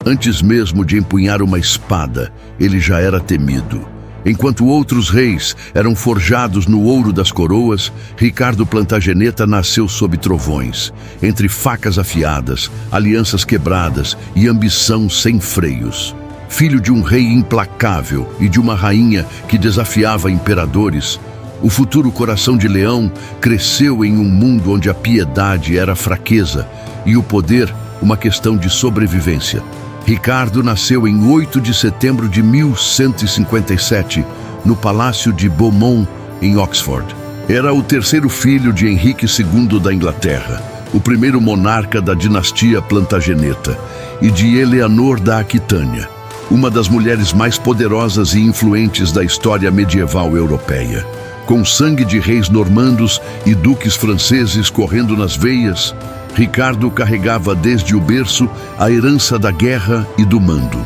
Antes mesmo de empunhar uma espada, ele já era temido. Enquanto outros reis eram forjados no ouro das coroas, Ricardo Plantageneta nasceu sob trovões, entre facas afiadas, alianças quebradas e ambição sem freios. Filho de um rei implacável e de uma rainha que desafiava imperadores, o futuro coração de leão cresceu em um mundo onde a piedade era fraqueza e o poder uma questão de sobrevivência. Ricardo nasceu em 8 de setembro de 1157, no Palácio de Beaumont, em Oxford. Era o terceiro filho de Henrique II da Inglaterra, o primeiro monarca da dinastia Plantageneta, e de Eleanor da Aquitânia, uma das mulheres mais poderosas e influentes da história medieval europeia. Com sangue de reis normandos e duques franceses correndo nas veias, Ricardo carregava desde o berço a herança da guerra e do mando.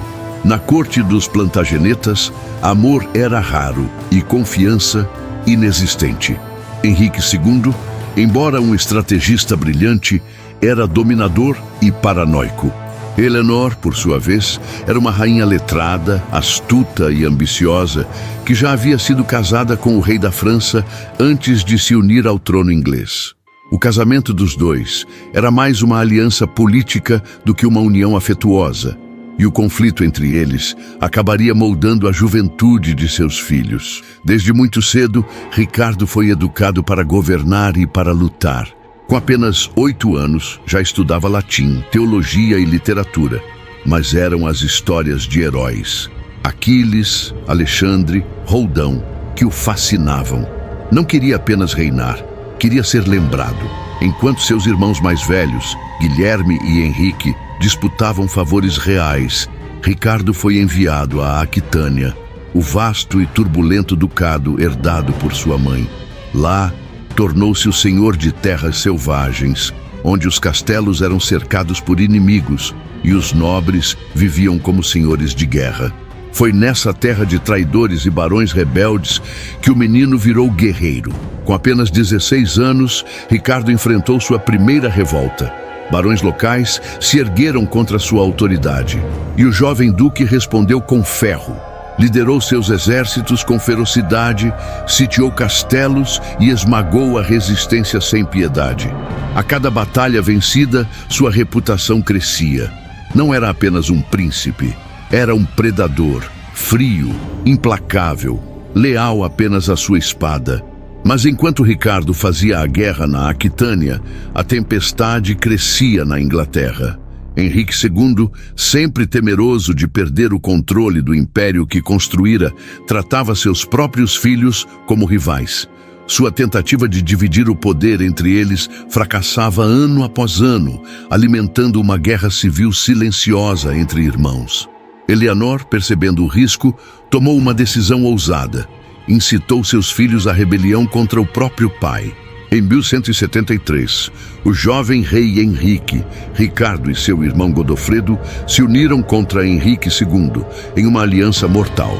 Na corte dos Plantagenetas, amor era raro e confiança inexistente. Henrique II, embora um estrategista brilhante, era dominador e paranoico. Eleanor, por sua vez, era uma rainha letrada, astuta e ambiciosa, que já havia sido casada com o rei da França antes de se unir ao trono inglês. O casamento dos dois era mais uma aliança política do que uma união afetuosa, e o conflito entre eles acabaria moldando a juventude de seus filhos. Desde muito cedo, Ricardo foi educado para governar e para lutar. Com apenas 8 anos, já estudava latim, teologia e literatura, mas eram as histórias de heróis, Aquiles, Alexandre, Roldão, que o fascinavam. Não queria apenas reinar, queria ser lembrado, enquanto seus irmãos mais velhos, Guilherme e Henrique, disputavam favores reais. Ricardo foi enviado a Aquitânia, o vasto e turbulento ducado herdado por sua mãe. Lá, tornou-se o senhor de terras selvagens, onde os castelos eram cercados por inimigos e os nobres viviam como senhores de guerra. Foi nessa terra de traidores e barões rebeldes que o menino virou guerreiro. Com apenas 16 anos, Ricardo enfrentou sua primeira revolta. Barões locais se ergueram contra sua autoridade, e o jovem duque respondeu com ferro. Liderou seus exércitos com ferocidade, sitiou castelos e esmagou a resistência sem piedade. A cada batalha vencida, sua reputação crescia. Não era apenas um príncipe, era um predador, frio, implacável, leal apenas à sua espada. Mas enquanto Ricardo fazia a guerra na Aquitânia, a tempestade crescia na Inglaterra. Henrique II, sempre temeroso de perder o controle do império que construíra, tratava seus próprios filhos como rivais. Sua tentativa de dividir o poder entre eles fracassava ano após ano, alimentando uma guerra civil silenciosa entre irmãos. Eleanor, percebendo o risco, tomou uma decisão ousada. Incitou seus filhos à rebelião contra o próprio pai. Em 1173, o jovem rei Henrique, Ricardo e seu irmão Godofredo se uniram contra Henrique II em uma aliança mortal.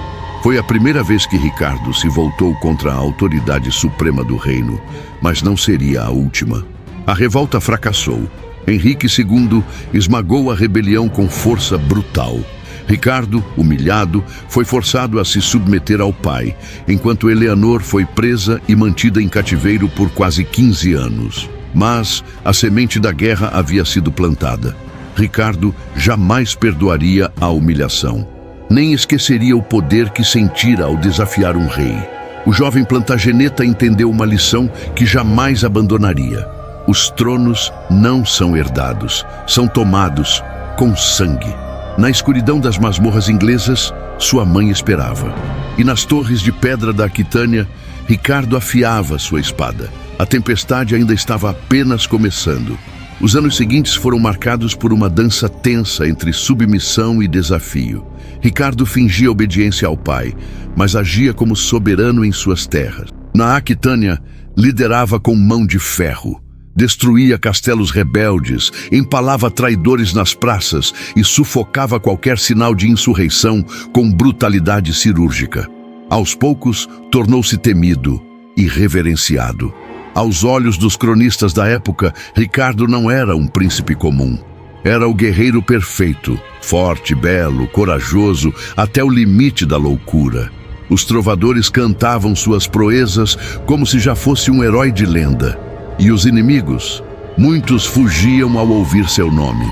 Foi a primeira vez que Ricardo se voltou contra a autoridade suprema do reino, mas não seria a última. A revolta fracassou. Henrique II esmagou a rebelião com força brutal. Ricardo, humilhado, foi forçado a se submeter ao pai, enquanto Eleanor foi presa e mantida em cativeiro por quase 15 anos. Mas a semente da guerra havia sido plantada. Ricardo jamais perdoaria a humilhação. Nem esqueceria o poder que sentira ao desafiar um rei. O jovem Plantageneta entendeu uma lição que jamais abandonaria. Os tronos não são herdados, são tomados com sangue. Na escuridão das masmorras inglesas, sua mãe esperava. E nas torres de pedra da Aquitânia, Ricardo afiava sua espada. A tempestade ainda estava apenas começando. Os anos seguintes foram marcados por uma dança tensa entre submissão e desafio. Ricardo fingia obediência ao pai, mas agia como soberano em suas terras. Na Aquitânia, liderava com mão de ferro. Destruía castelos rebeldes, empalava traidores nas praças e sufocava qualquer sinal de insurreição com brutalidade cirúrgica. Aos poucos, tornou-se temido e reverenciado. Aos olhos dos cronistas da época, Ricardo não era um príncipe comum. Era o guerreiro perfeito, forte, belo, corajoso, até o limite da loucura. Os trovadores cantavam suas proezas como se já fosse um herói de lenda. E os inimigos? Muitos fugiam ao ouvir seu nome.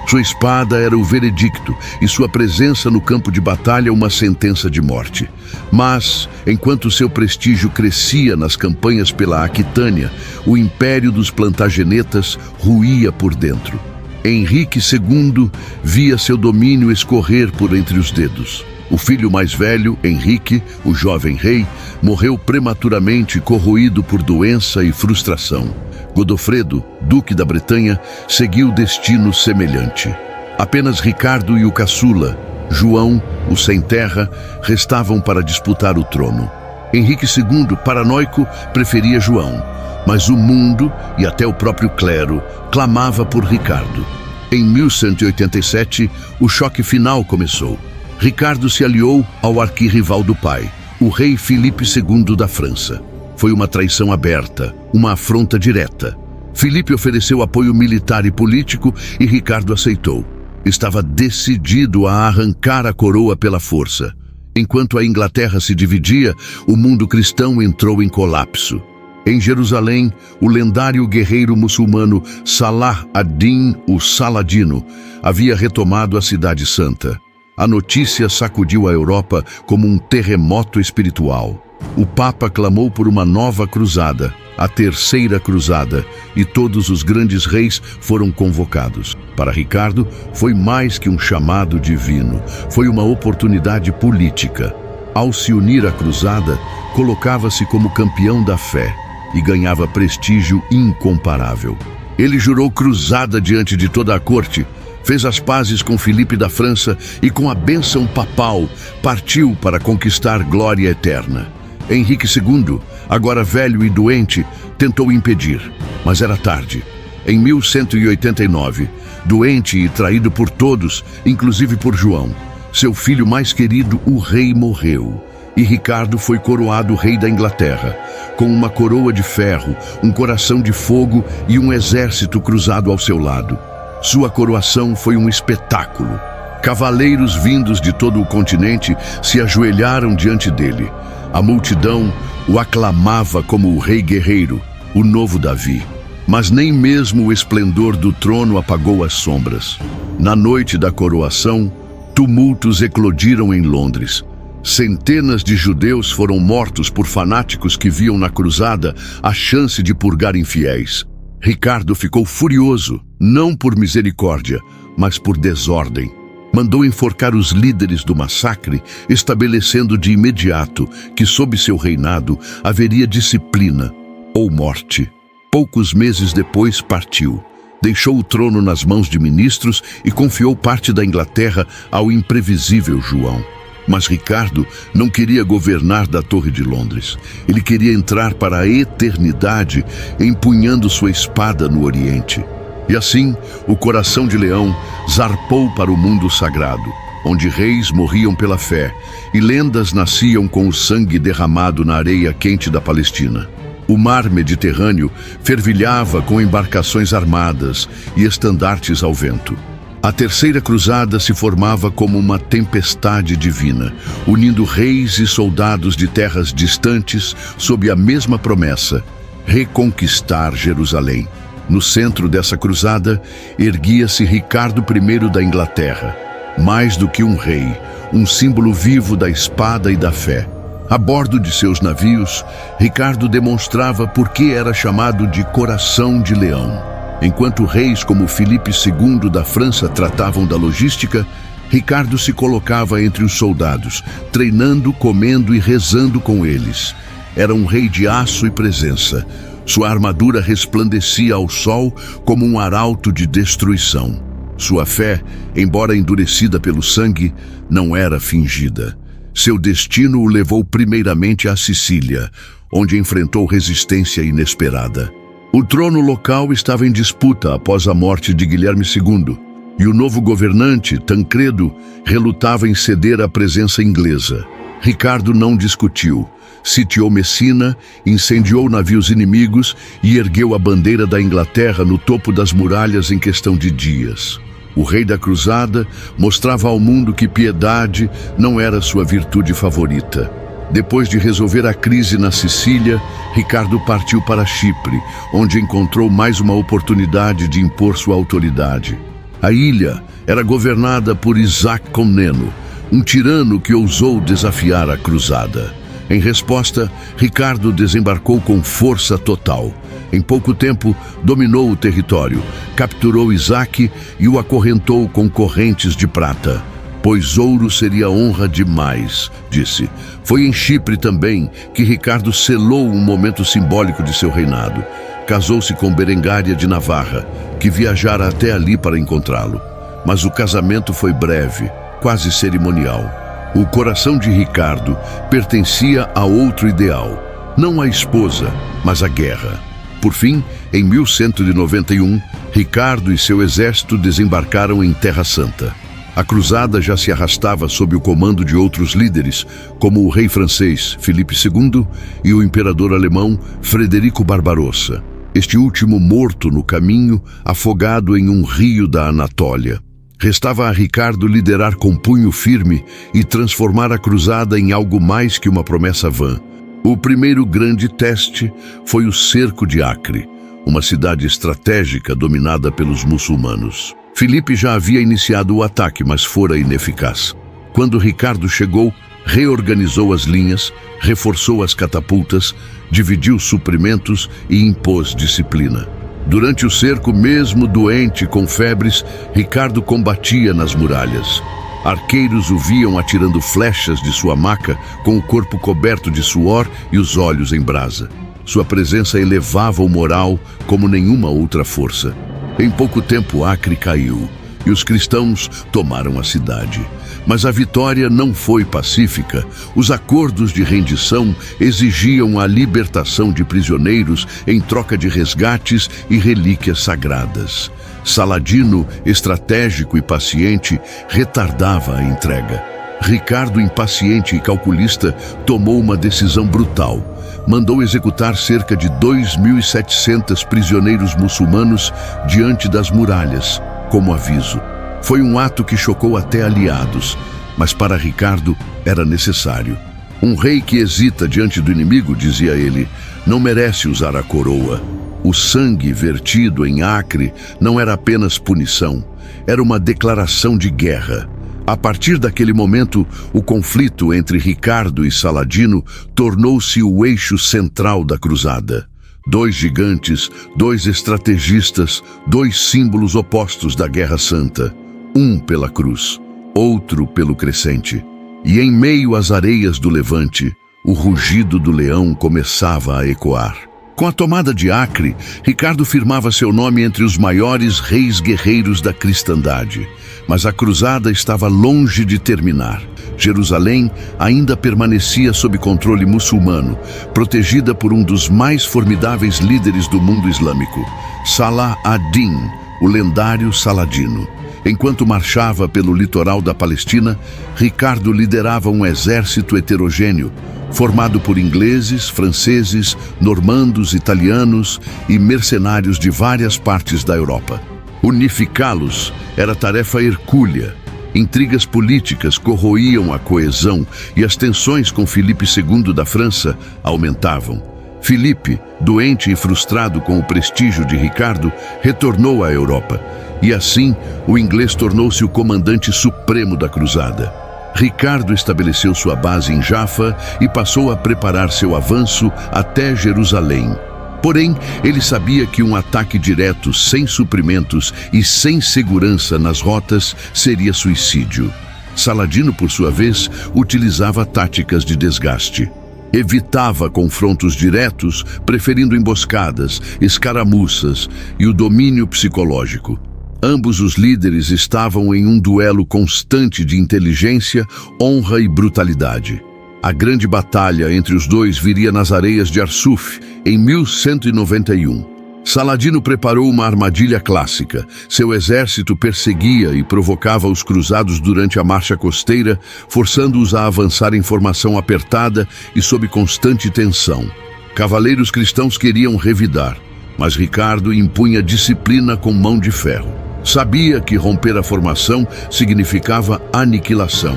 Sua espada era o veredicto e sua presença no campo de batalha uma sentença de morte. Mas, enquanto seu prestígio crescia nas campanhas pela Aquitânia, o império dos Plantagenetas ruía por dentro. Henrique II via seu domínio escorrer por entre os dedos. O filho mais velho, Henrique, o jovem rei, morreu prematuramente corroído por doença e frustração. Godofredo, duque da Bretanha, seguiu destino semelhante. Apenas Ricardo e o caçula, João, o sem-terra, restavam para disputar o trono. Henrique II, paranoico, preferia João, mas o mundo e até o próprio clero clamava por Ricardo. Em 1187, o choque final começou. Ricardo se aliou ao arquirrival do pai, o rei Filipe II da França. Foi uma traição aberta, uma afronta direta. Filipe ofereceu apoio militar e político e Ricardo aceitou. Estava decidido a arrancar a coroa pela força. Enquanto a Inglaterra se dividia, o mundo cristão entrou em colapso. Em Jerusalém, o lendário guerreiro muçulmano Salah ad-Din, o Saladino, havia retomado a Cidade Santa. A notícia sacudiu a Europa como um terremoto espiritual. O Papa clamou por uma nova cruzada, a Terceira Cruzada, e todos os grandes reis foram convocados. Para Ricardo, foi mais que um chamado divino, foi uma oportunidade política. Ao se unir à cruzada, colocava-se como campeão da fé e ganhava prestígio incomparável. Ele jurou cruzada diante de toda a corte, fez as pazes com Filipe da França e, com a bênção papal, partiu para conquistar glória eterna. Henrique II, agora velho e doente, tentou impedir, mas era tarde. Em 1189, doente e traído por todos, inclusive por João, seu filho mais querido, o rei, morreu. E Ricardo foi coroado rei da Inglaterra, com uma coroa de ferro, um coração de fogo e um exército cruzado ao seu lado. Sua coroação foi um espetáculo. Cavaleiros vindos de todo o continente se ajoelharam diante dele. A multidão o aclamava como o rei guerreiro, o novo Davi. Mas nem mesmo o esplendor do trono apagou as sombras. Na noite da coroação, tumultos eclodiram em Londres. Centenas de judeus foram mortos por fanáticos que viam na cruzada a chance de purgar infiéis. Ricardo ficou furioso, não por misericórdia, mas por desordem. Mandou enforcar os líderes do massacre, estabelecendo de imediato que, sob seu reinado, haveria disciplina ou morte. Poucos meses depois partiu. Deixou o trono nas mãos de ministros e confiou parte da Inglaterra ao imprevisível João. Mas Ricardo não queria governar da Torre de Londres. Ele queria entrar para a eternidade, empunhando sua espada no Oriente. E assim, o coração de leão zarpou para o mundo sagrado, onde reis morriam pela fé e lendas nasciam com o sangue derramado na areia quente da Palestina. O mar Mediterrâneo fervilhava com embarcações armadas e estandartes ao vento. A Terceira Cruzada se formava como uma tempestade divina, unindo reis e soldados de terras distantes sob a mesma promessa: reconquistar Jerusalém. No centro dessa cruzada, erguia-se Ricardo I da Inglaterra, mais do que um rei, um símbolo vivo da espada e da fé. A bordo de seus navios, Ricardo demonstrava por que era chamado de Coração de Leão. Enquanto reis como Filipe II da França tratavam da logística, Ricardo se colocava entre os soldados, treinando, comendo e rezando com eles. Era um rei de aço e presença. Sua armadura resplandecia ao sol como um arauto de destruição. Sua fé, embora endurecida pelo sangue, não era fingida. Seu destino o levou primeiramente à Sicília, onde enfrentou resistência inesperada. O trono local estava em disputa após a morte de Guilherme II, e o novo governante, Tancredo, relutava em ceder à presença inglesa. Ricardo não discutiu. Sitiou Messina, incendiou navios inimigos e ergueu a bandeira da Inglaterra no topo das muralhas em questão de dias. O rei da cruzada mostrava ao mundo que piedade não era sua virtude favorita. Depois de resolver a crise na Sicília, Ricardo partiu para Chipre, onde encontrou mais uma oportunidade de impor sua autoridade. A ilha era governada por Isaac Comneno, um tirano que ousou desafiar a cruzada. Em resposta, Ricardo desembarcou com força total. Em pouco tempo, dominou o território, capturou Isaac e o acorrentou com correntes de prata. Pois ouro seria honra demais, disse. Foi em Chipre também que Ricardo selou um momento simbólico de seu reinado. Casou-se com Berengária de Navarra, que viajara até ali para encontrá-lo. Mas o casamento foi breve, quase cerimonial. O coração de Ricardo pertencia a outro ideal, não a esposa, mas a guerra. Por fim, em 1191, Ricardo e seu exército desembarcaram em Terra Santa. A cruzada já se arrastava sob o comando de outros líderes, como o rei francês Filipe II e o imperador alemão Frederico Barbarossa, este último morto no caminho, afogado em um rio da Anatólia. Restava a Ricardo liderar com punho firme e transformar a cruzada em algo mais que uma promessa vã. O primeiro grande teste foi o cerco de Acre, uma cidade estratégica dominada pelos muçulmanos. Filipe já havia iniciado o ataque, mas fora ineficaz. Quando Ricardo chegou, reorganizou as linhas, reforçou as catapultas, dividiu suprimentos e impôs disciplina. Durante o cerco, mesmo doente com febres, Ricardo combatia nas muralhas. Arqueiros o viam atirando flechas de sua maca, com o corpo coberto de suor e os olhos em brasa. Sua presença elevava o moral como nenhuma outra força. Em pouco tempo, Acre caiu e os cristãos tomaram a cidade. Mas a vitória não foi pacífica. Os acordos de rendição exigiam a libertação de prisioneiros em troca de resgates e relíquias sagradas. Saladino, estratégico e paciente, retardava a entrega. Ricardo, impaciente e calculista, tomou uma decisão brutal. Mandou executar cerca de 2.700 prisioneiros muçulmanos diante das muralhas, como aviso. Foi um ato que chocou até aliados, mas para Ricardo era necessário. Um rei que hesita diante do inimigo, dizia ele, não merece usar a coroa. O sangue vertido em Acre não era apenas punição, era uma declaração de guerra. A partir daquele momento, o conflito entre Ricardo e Saladino tornou-se o eixo central da cruzada. Dois gigantes, dois estrategistas, dois símbolos opostos da Guerra Santa. Um pela cruz, outro pelo crescente. E em meio às areias do Levante, o rugido do leão começava a ecoar. Com a tomada de Acre, Ricardo firmava seu nome entre os maiores reis guerreiros da cristandade. Mas a cruzada estava longe de terminar. Jerusalém ainda permanecia sob controle muçulmano, protegida por um dos mais formidáveis líderes do mundo islâmico, Salah ad-Din, o lendário Saladino. Enquanto marchava pelo litoral da Palestina, Ricardo liderava um exército heterogêneo, formado por ingleses, franceses, normandos, italianos e mercenários de várias partes da Europa. Unificá-los era tarefa hercúlea. Intrigas políticas corroíam a coesão e as tensões com Filipe II da França aumentavam. Filipe, doente e frustrado com o prestígio de Ricardo, retornou à Europa. E assim, o inglês tornou-se o comandante supremo da cruzada. Ricardo estabeleceu sua base em Jaffa e passou a preparar seu avanço até Jerusalém. Porém, ele sabia que um ataque direto, sem suprimentos e sem segurança nas rotas, seria suicídio. Saladino, por sua vez, utilizava táticas de desgaste. Evitava confrontos diretos, preferindo emboscadas, escaramuças e o domínio psicológico. Ambos os líderes estavam em um duelo constante de inteligência, honra e brutalidade. A grande batalha entre os dois viria nas areias de Arsuf, em 1191. Saladino preparou uma armadilha clássica. Seu exército perseguia e provocava os cruzados durante a marcha costeira, forçando-os a avançar em formação apertada e sob constante tensão. Cavaleiros cristãos queriam revidar, mas Ricardo impunha disciplina com mão de ferro. Sabia que romper a formação significava aniquilação,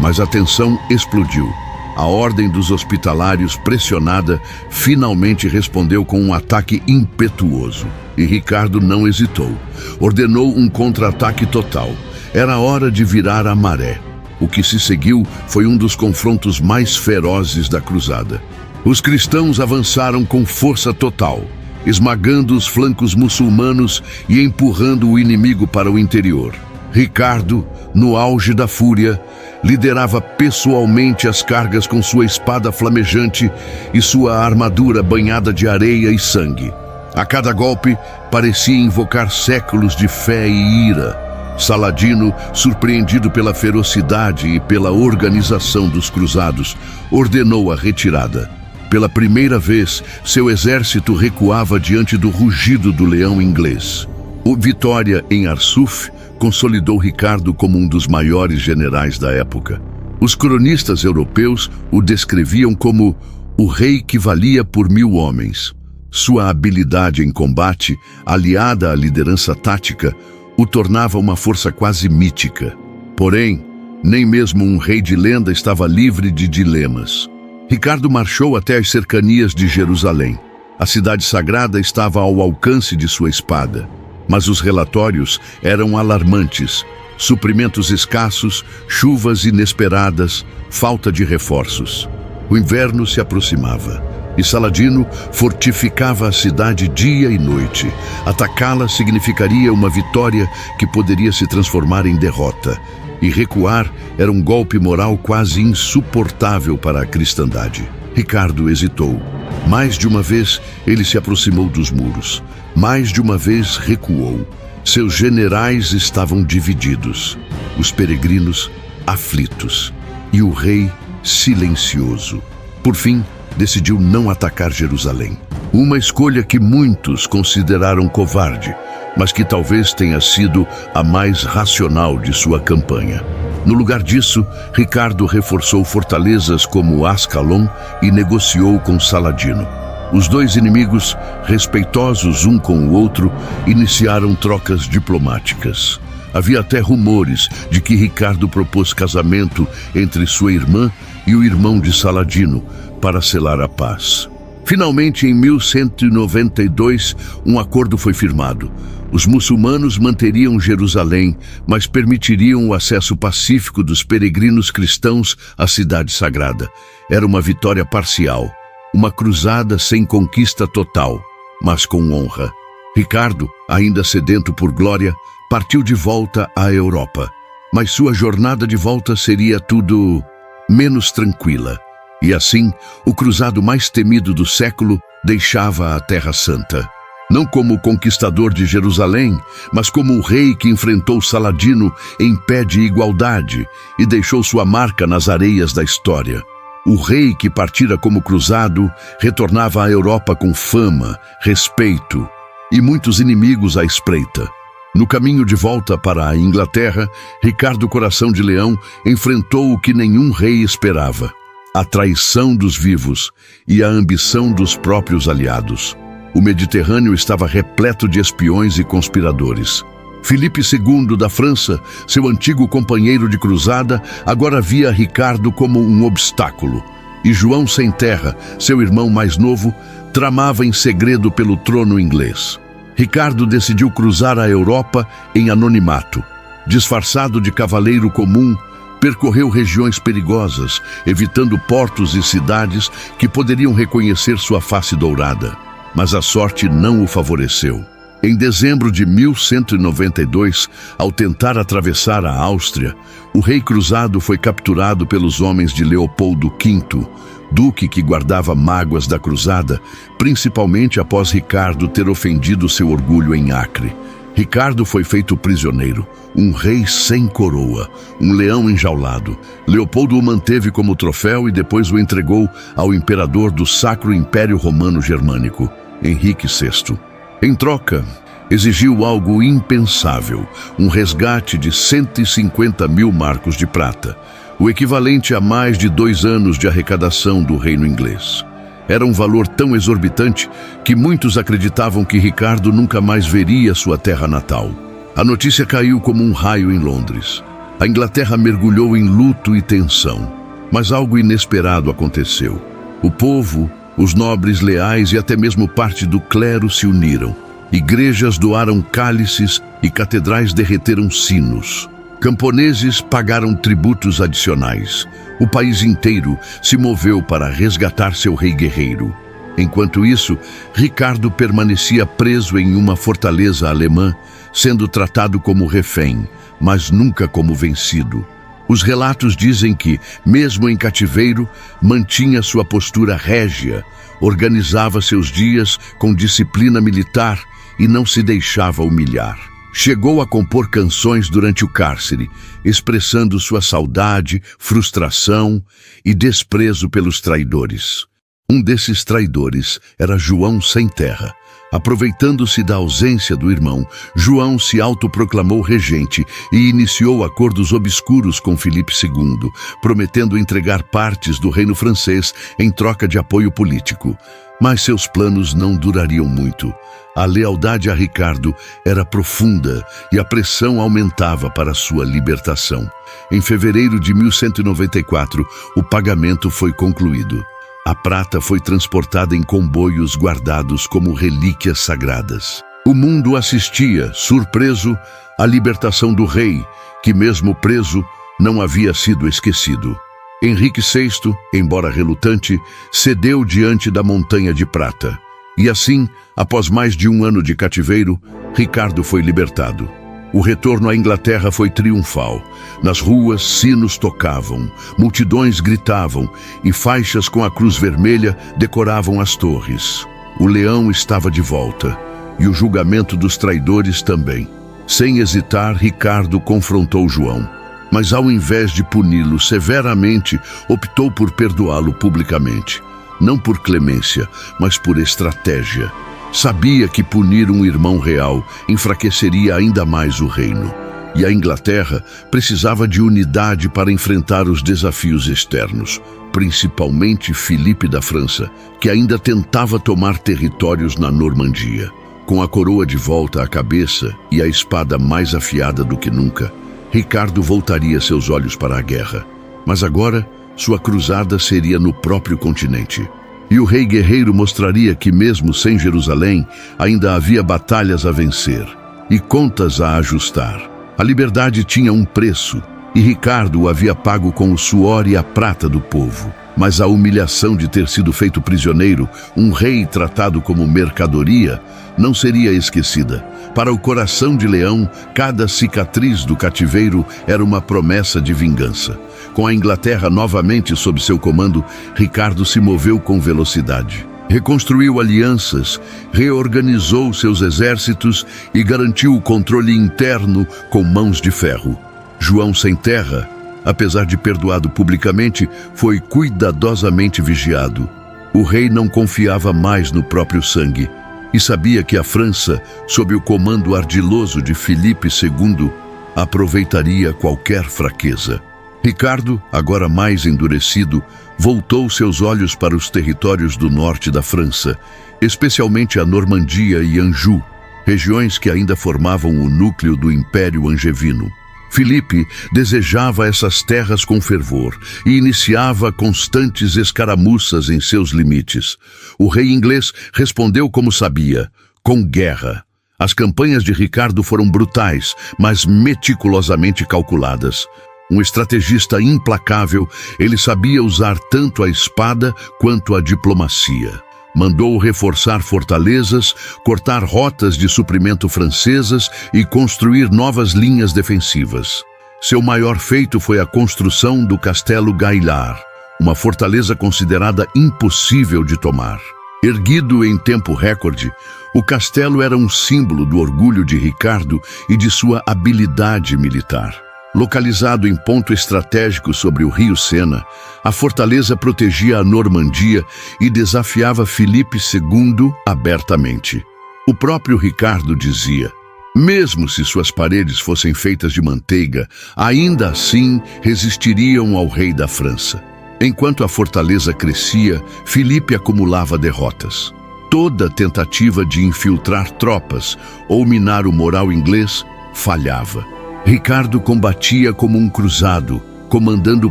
mas a tensão explodiu. A ordem dos hospitalários, pressionada, finalmente respondeu com um ataque impetuoso. E Ricardo não hesitou. Ordenou um contra-ataque total. Era hora de virar a maré. O que se seguiu foi um dos confrontos mais ferozes da cruzada. Os cristãos avançaram com força total, esmagando os flancos muçulmanos e empurrando o inimigo para o interior. Ricardo, no auge da fúria, liderava pessoalmente as cargas com sua espada flamejante e sua armadura banhada de areia e sangue. A cada golpe, parecia invocar séculos de fé e ira. Saladino, surpreendido pela ferocidade e pela organização dos cruzados, ordenou a retirada. Pela primeira vez, seu exército recuava diante do rugido do leão inglês. A vitória em Arsuf consolidou Ricardo como um dos maiores generais da época. Os cronistas europeus o descreviam como o rei que valia por 1000 homens. Sua habilidade em combate, aliada à liderança tática, o tornava uma força quase mítica. Porém, nem mesmo um rei de lenda estava livre de dilemas. Ricardo marchou até as cercanias de Jerusalém. A cidade sagrada estava ao alcance de sua espada. Mas os relatórios eram alarmantes. Suprimentos escassos, chuvas inesperadas, falta de reforços. O inverno se aproximava e Saladino fortificava a cidade dia e noite. Atacá-la significaria uma vitória que poderia se transformar em derrota. E recuar era um golpe moral quase insuportável para a cristandade. Ricardo hesitou. Mais de uma vez, ele se aproximou dos muros. Mais de uma vez recuou. Seus generais estavam divididos, os peregrinos aflitos e o rei silencioso. Por fim, decidiu não atacar Jerusalém. Uma escolha que muitos consideraram covarde, mas que talvez tenha sido a mais racional de sua campanha. No lugar disso, Ricardo reforçou fortalezas como Ascalon e negociou com Saladino. Os dois inimigos, respeitosos um com o outro, iniciaram trocas diplomáticas. Havia até rumores de que Ricardo propôs casamento entre sua irmã e o irmão de Saladino para selar a paz. Finalmente, em 1192, um acordo foi firmado. Os muçulmanos manteriam Jerusalém, mas permitiriam o acesso pacífico dos peregrinos cristãos à cidade sagrada. Era uma vitória parcial. Uma cruzada sem conquista total, mas com honra. Ricardo, ainda sedento por glória, partiu de volta à Europa. Mas sua jornada de volta seria tudo menos tranquila. E assim, o cruzado mais temido do século deixava a Terra Santa. Não como o conquistador de Jerusalém, mas como o rei que enfrentou Saladino em pé de igualdade e deixou sua marca nas areias da história. O rei que partira como cruzado retornava à Europa com fama, respeito e muitos inimigos à espreita. No caminho de volta para a Inglaterra, Ricardo Coração de Leão enfrentou o que nenhum rei esperava: a traição dos vivos e a ambição dos próprios aliados. O Mediterrâneo estava repleto de espiões e conspiradores. Filipe II da França, seu antigo companheiro de cruzada, agora via Ricardo como um obstáculo. E João Sem Terra, seu irmão mais novo, tramava em segredo pelo trono inglês. Ricardo decidiu cruzar a Europa em anonimato. Disfarçado de cavaleiro comum, percorreu regiões perigosas, evitando portos e cidades que poderiam reconhecer sua face dourada. Mas a sorte não o favoreceu. Em dezembro de 1192, ao tentar atravessar a Áustria, o rei cruzado foi capturado pelos homens de Leopoldo V, duque que guardava mágoas da cruzada, principalmente após Ricardo ter ofendido seu orgulho em Acre. Ricardo foi feito prisioneiro, um rei sem coroa, um leão enjaulado. Leopoldo o manteve como troféu e depois o entregou ao imperador do Sacro Império Romano Germânico, Henrique VI. Em troca, exigiu algo impensável, um resgate de 150.000 marcos de prata, o equivalente a mais de 2 anos de arrecadação do reino inglês. Era um valor tão exorbitante que muitos acreditavam que Ricardo nunca mais veria sua terra natal. A notícia caiu como um raio em Londres. A Inglaterra mergulhou em luto e tensão. Mas algo inesperado aconteceu. O povo, os nobres leais e até mesmo parte do clero se uniram. Igrejas doaram cálices e catedrais derreteram sinos. Camponeses pagaram tributos adicionais. O país inteiro se moveu para resgatar seu rei guerreiro. Enquanto isso, Ricardo permanecia preso em uma fortaleza alemã, sendo tratado como refém, mas nunca como vencido. Os relatos dizem que, mesmo em cativeiro, mantinha sua postura régia, organizava seus dias com disciplina militar e não se deixava humilhar. Chegou a compor canções durante o cárcere, expressando sua saudade, frustração e desprezo pelos traidores. Um desses traidores era João Sem Terra. Aproveitando-se da ausência do irmão, João se autoproclamou regente e iniciou acordos obscuros com Filipe II, prometendo entregar partes do reino francês em troca de apoio político. Mas seus planos não durariam muito. A lealdade a Ricardo era profunda e a pressão aumentava para sua libertação. Em fevereiro de 1194, o pagamento foi concluído. A prata foi transportada em comboios guardados como relíquias sagradas. O mundo assistia, surpreso, à libertação do rei, que mesmo preso, não havia sido esquecido. Henrique VI, embora relutante, cedeu diante da Montanha de Prata. E assim, após mais de um ano de cativeiro, Ricardo foi libertado. O retorno à Inglaterra foi triunfal. Nas ruas, sinos tocavam, multidões gritavam e faixas com a cruz vermelha decoravam as torres. O leão estava de volta e o julgamento dos traidores também. Sem hesitar, Ricardo confrontou João, mas ao invés de puni-lo severamente, optou por perdoá-lo publicamente. Não por clemência, mas por estratégia. Sabia que punir um irmão real enfraqueceria ainda mais o reino. E a Inglaterra precisava de unidade para enfrentar os desafios externos, principalmente Filipe da França, que ainda tentava tomar territórios na Normandia. Com a coroa de volta à cabeça e a espada mais afiada do que nunca, Ricardo voltaria seus olhos para a guerra. Mas agora, sua cruzada seria no próprio continente. E o rei guerreiro mostraria que, mesmo sem Jerusalém, ainda havia batalhas a vencer e contas a ajustar. A liberdade tinha um preço, e Ricardo o havia pago com o suor e a prata do povo. Mas a humilhação de ter sido feito prisioneiro, um rei tratado como mercadoria, não seria esquecida. Para o coração de leão, cada cicatriz do cativeiro era uma promessa de vingança. Com a Inglaterra novamente sob seu comando, Ricardo se moveu com velocidade. Reconstruiu alianças, reorganizou seus exércitos e garantiu o controle interno com mãos de ferro. João Sem Terra, apesar de perdoado publicamente, foi cuidadosamente vigiado. O rei não confiava mais no próprio sangue e sabia que a França, sob o comando ardiloso de Filipe II, aproveitaria qualquer fraqueza. Ricardo, agora mais endurecido, voltou seus olhos para os territórios do norte da França, especialmente a Normandia e Anjou, regiões que ainda formavam o núcleo do Império Angevino. Filipe desejava essas terras com fervor e iniciava constantes escaramuças em seus limites. O rei inglês respondeu como sabia, com guerra. As campanhas de Ricardo foram brutais, mas meticulosamente calculadas. Um estrategista implacável, ele sabia usar tanto a espada quanto a diplomacia. Mandou reforçar fortalezas, cortar rotas de suprimento francesas e construir novas linhas defensivas. Seu maior feito foi a construção do Castelo Gaillard, uma fortaleza considerada impossível de tomar. Erguido em tempo recorde, o castelo era um símbolo do orgulho de Ricardo e de sua habilidade militar. Localizado em ponto estratégico sobre o rio Sena, a fortaleza protegia a Normandia e desafiava Filipe II abertamente. O próprio Ricardo dizia: mesmo se suas paredes fossem feitas de manteiga, ainda assim resistiriam ao rei da França. Enquanto a fortaleza crescia, Filipe acumulava derrotas. Toda tentativa de infiltrar tropas ou minar o moral inglês falhava. Ricardo combatia como um cruzado, comandando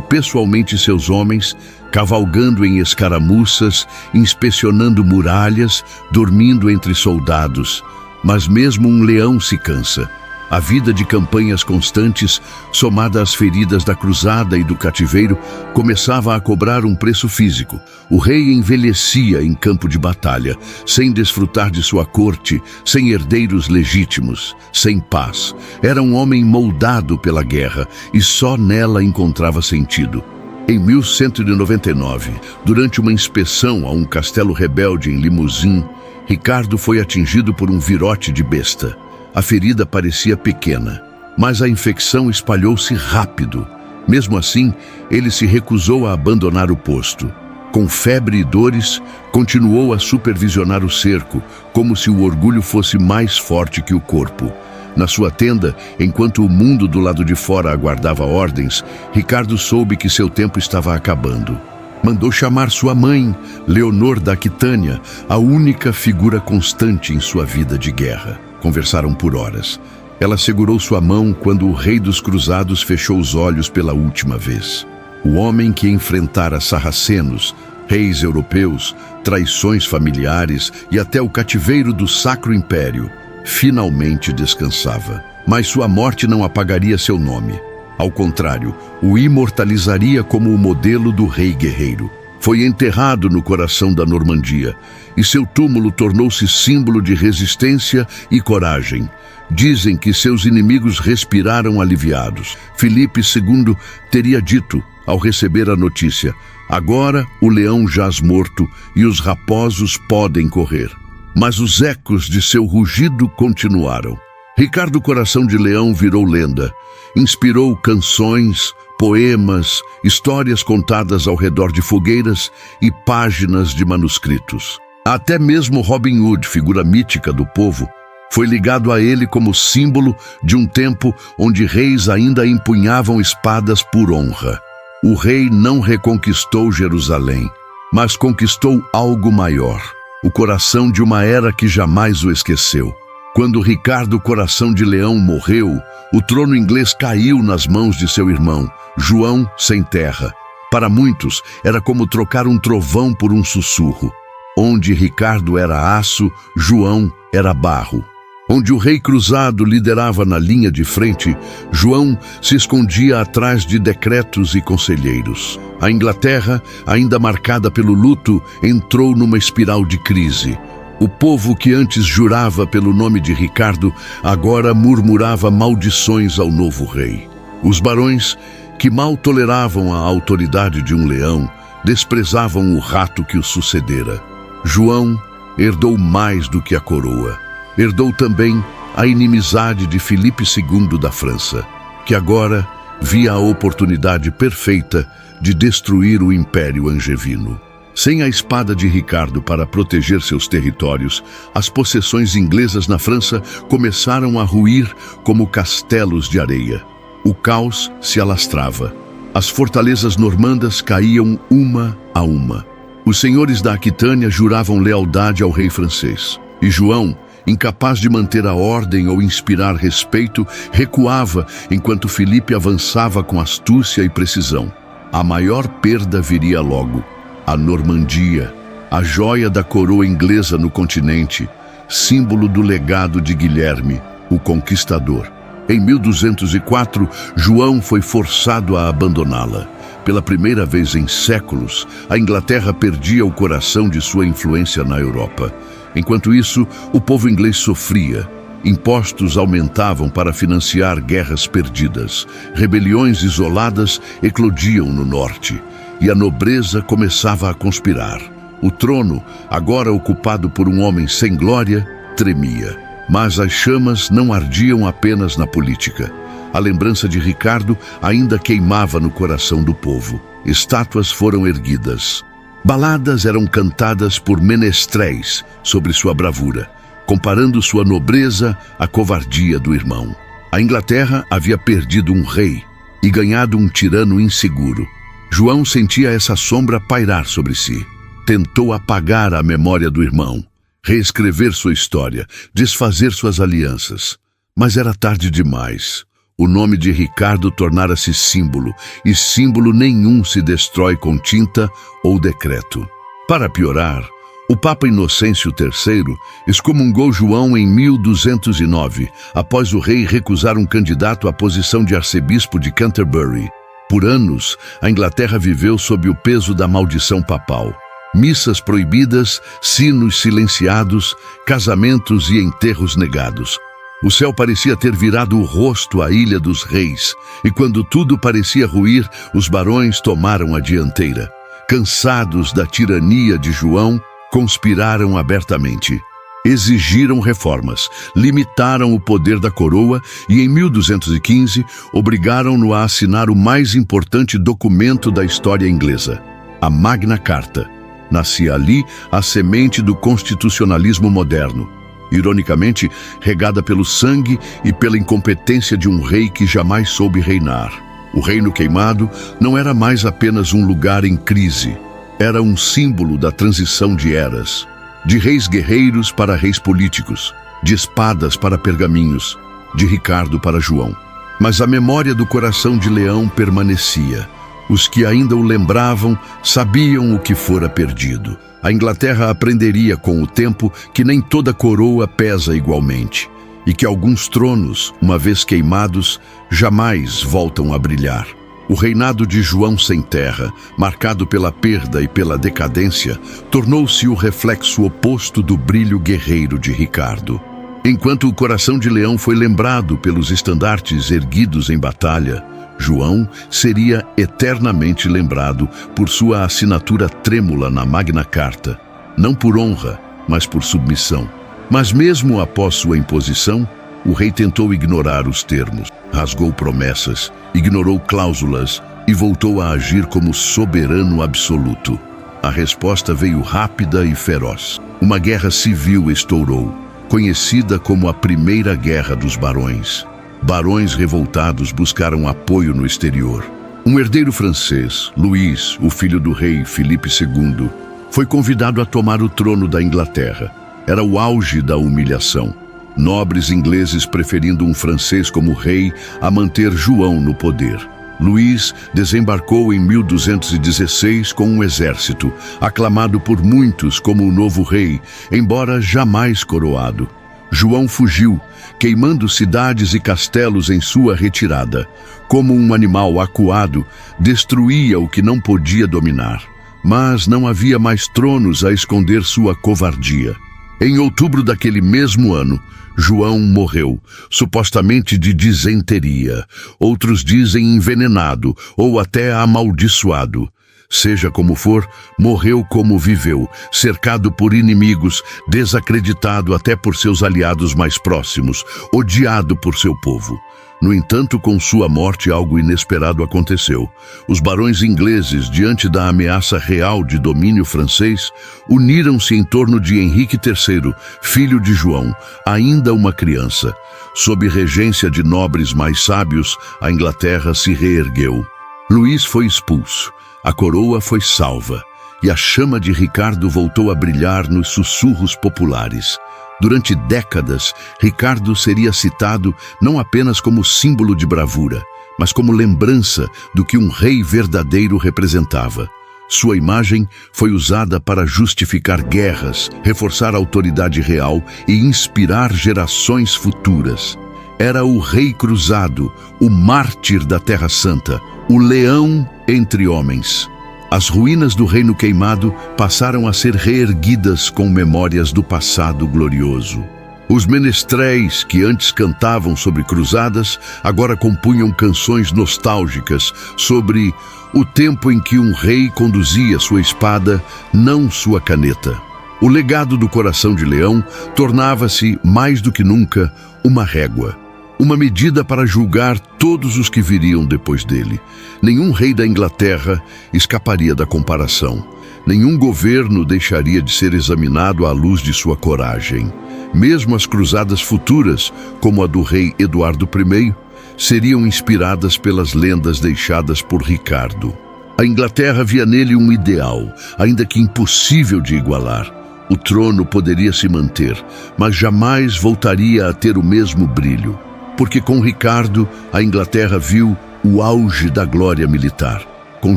pessoalmente seus homens, cavalgando em escaramuças, inspecionando muralhas, dormindo entre soldados. Mas mesmo um leão se cansa. A vida de campanhas constantes, somada às feridas da cruzada e do cativeiro, começava a cobrar um preço físico. O rei envelhecia em campo de batalha, sem desfrutar de sua corte, sem herdeiros legítimos, sem paz. Era um homem moldado pela guerra e só nela encontrava sentido. Em 1199, durante uma inspeção a um castelo rebelde em Limousin, Ricardo foi atingido por um virote de besta. A ferida parecia pequena, mas a infecção espalhou-se rápido. Mesmo assim, ele se recusou a abandonar o posto. Com febre e dores, continuou a supervisionar o cerco, como se o orgulho fosse mais forte que o corpo. Na sua tenda, enquanto o mundo do lado de fora aguardava ordens, Ricardo soube que seu tempo estava acabando. Mandou chamar sua mãe, Leonor da Aquitânia, a única figura constante em sua vida de guerra. Conversaram por horas. Ela segurou sua mão quando o rei dos cruzados fechou os olhos pela última vez. O homem que enfrentara sarracenos, reis europeus, traições familiares e até o cativeiro do Sacro Império, finalmente descansava. Mas sua morte não apagaria seu nome. Ao contrário, o imortalizaria como o modelo do rei guerreiro. Foi enterrado no coração da Normandia, e seu túmulo tornou-se símbolo de resistência e coragem. Dizem que seus inimigos respiraram aliviados. Filipe II teria dito, ao receber a notícia: agora o leão jaz morto e os raposos podem correr. Mas os ecos de seu rugido continuaram. Ricardo Coração de Leão virou lenda. Inspirou canções, poemas, histórias contadas ao redor de fogueiras e páginas de manuscritos. Até mesmo Robin Hood, figura mítica do povo, foi ligado a ele como símbolo de um tempo onde reis ainda empunhavam espadas por honra. O rei não reconquistou Jerusalém, mas conquistou algo maior, o coração de uma era que jamais o esqueceu. Quando Ricardo Coração de Leão morreu, o trono inglês caiu nas mãos de seu irmão, João sem terra. Para muitos, era como trocar um trovão por um sussurro. Onde Ricardo era aço, João era barro. Onde o rei cruzado liderava na linha de frente, João se escondia atrás de decretos e conselheiros. A Inglaterra, ainda marcada pelo luto, entrou numa espiral de crise. O povo que antes jurava pelo nome de Ricardo, agora murmurava maldições ao novo rei. Os barões, que mal toleravam a autoridade de um leão, desprezavam o rato que o sucedera. João herdou mais do que a coroa. Herdou também a inimizade de Filipe II da França, que agora via a oportunidade perfeita de destruir o Império Angevino. Sem a espada de Ricardo para proteger seus territórios, as possessões inglesas na França começaram a ruir como castelos de areia. O caos se alastrava. As fortalezas normandas caíam uma a uma. Os senhores da Aquitânia juravam lealdade ao rei francês. E João, incapaz de manter a ordem ou inspirar respeito, recuava enquanto Filipe avançava com astúcia e precisão. A maior perda viria logo. A Normandia, a joia da coroa inglesa no continente, símbolo do legado de Guilherme, o Conquistador. Em 1204, João foi forçado a abandoná-la. Pela primeira vez em séculos, a Inglaterra perdia o coração de sua influência na Europa. Enquanto isso, o povo inglês sofria. Impostos aumentavam para financiar guerras perdidas. Rebeliões isoladas eclodiam no norte. E a nobreza começava a conspirar. O trono, agora ocupado por um homem sem glória, tremia. Mas as chamas não ardiam apenas na política. A lembrança de Ricardo ainda queimava no coração do povo. Estátuas foram erguidas. Baladas eram cantadas por menestréis sobre sua bravura, comparando sua nobreza à covardia do irmão. A Inglaterra havia perdido um rei e ganhado um tirano inseguro. João sentia essa sombra pairar sobre si. Tentou apagar a memória do irmão, reescrever sua história, desfazer suas alianças. Mas era tarde demais. O nome de Ricardo tornara-se símbolo, e símbolo nenhum se destrói com tinta ou decreto. Para piorar, o Papa Inocêncio III excomungou João em 1209, após o rei recusar um candidato à posição de arcebispo de Canterbury. Por anos, a Inglaterra viveu sob o peso da maldição papal. Missas proibidas, sinos silenciados, casamentos e enterros negados. O céu parecia ter virado o rosto à Ilha dos Reis, e quando tudo parecia ruir, os barões tomaram a dianteira. Cansados da tirania de João, conspiraram abertamente. Exigiram reformas, limitaram o poder da coroa e, em 1215, obrigaram-no a assinar o mais importante documento da história inglesa, a Magna Carta. Nascia ali a semente do constitucionalismo moderno, ironicamente regada pelo sangue e pela incompetência de um rei que jamais soube reinar. O Reino Queimado não era mais apenas um lugar em crise, era um símbolo da transição de eras, de reis guerreiros para reis políticos, de espadas para pergaminhos, de Ricardo para João. Mas a memória do coração de leão permanecia. Os que ainda o lembravam sabiam o que fora perdido. A Inglaterra aprenderia com o tempo que nem toda coroa pesa igualmente, e que alguns tronos, uma vez queimados, jamais voltam a brilhar. O reinado de João sem terra, marcado pela perda e pela decadência, tornou-se o reflexo oposto do brilho guerreiro de Ricardo. Enquanto o coração de leão foi lembrado pelos estandartes erguidos em batalha, João seria eternamente lembrado por sua assinatura trêmula na Magna Carta, não por honra, mas por submissão. Mas mesmo após sua imposição, o rei tentou ignorar os termos, rasgou promessas, ignorou cláusulas e voltou a agir como soberano absoluto. A resposta veio rápida e feroz. Uma guerra civil estourou, conhecida como a Primeira Guerra dos Barões. Barões revoltados buscaram apoio no exterior. Um herdeiro francês, Luís, o filho do rei Filipe II, foi convidado a tomar o trono da Inglaterra. Era o auge da humilhação. Nobres ingleses preferindo um francês como rei a manter João no poder. Luís desembarcou em 1216 com um exército, aclamado por muitos como o novo rei, embora jamais coroado. João fugiu, queimando cidades e castelos em sua retirada. Como um animal acuado, destruía o que não podia dominar. Mas não havia mais tronos a esconder sua covardia. Em outubro daquele mesmo ano, João morreu, supostamente de disenteria. Outros dizem envenenado ou até amaldiçoado. Seja como for, morreu como viveu, cercado por inimigos, desacreditado até por seus aliados mais próximos, odiado por seu povo. No entanto, com sua morte, algo inesperado aconteceu. Os barões ingleses, diante da ameaça real de domínio francês, uniram-se em torno de Henrique III, filho de João, ainda uma criança. Sob regência de nobres mais sábios, a Inglaterra se reergueu. Luís foi expulso. A coroa foi salva, e a chama de Ricardo voltou a brilhar nos sussurros populares. Durante décadas, Ricardo seria citado não apenas como símbolo de bravura, mas como lembrança do que um rei verdadeiro representava. Sua imagem foi usada para justificar guerras, reforçar a autoridade real e inspirar gerações futuras. Era o rei cruzado, o mártir da Terra Santa, o leão entre homens. As ruínas do Reino Queimado passaram a ser reerguidas com memórias do passado glorioso. Os menestréis que antes cantavam sobre cruzadas, agora compunham canções nostálgicas sobre o tempo em que um rei conduzia sua espada, não sua caneta. O legado do coração de leão tornava-se, mais do que nunca, uma régua. Uma medida para julgar todos os que viriam depois dele. Nenhum rei da Inglaterra escaparia da comparação. Nenhum governo deixaria de ser examinado à luz de sua coragem. Mesmo as cruzadas futuras, como a do rei Eduardo I, seriam inspiradas pelas lendas deixadas por Ricardo. A Inglaterra via nele um ideal, ainda que impossível de igualar. O trono poderia se manter, mas jamais voltaria a ter o mesmo brilho. porque com Ricardo a Inglaterra viu o auge da glória militar. Com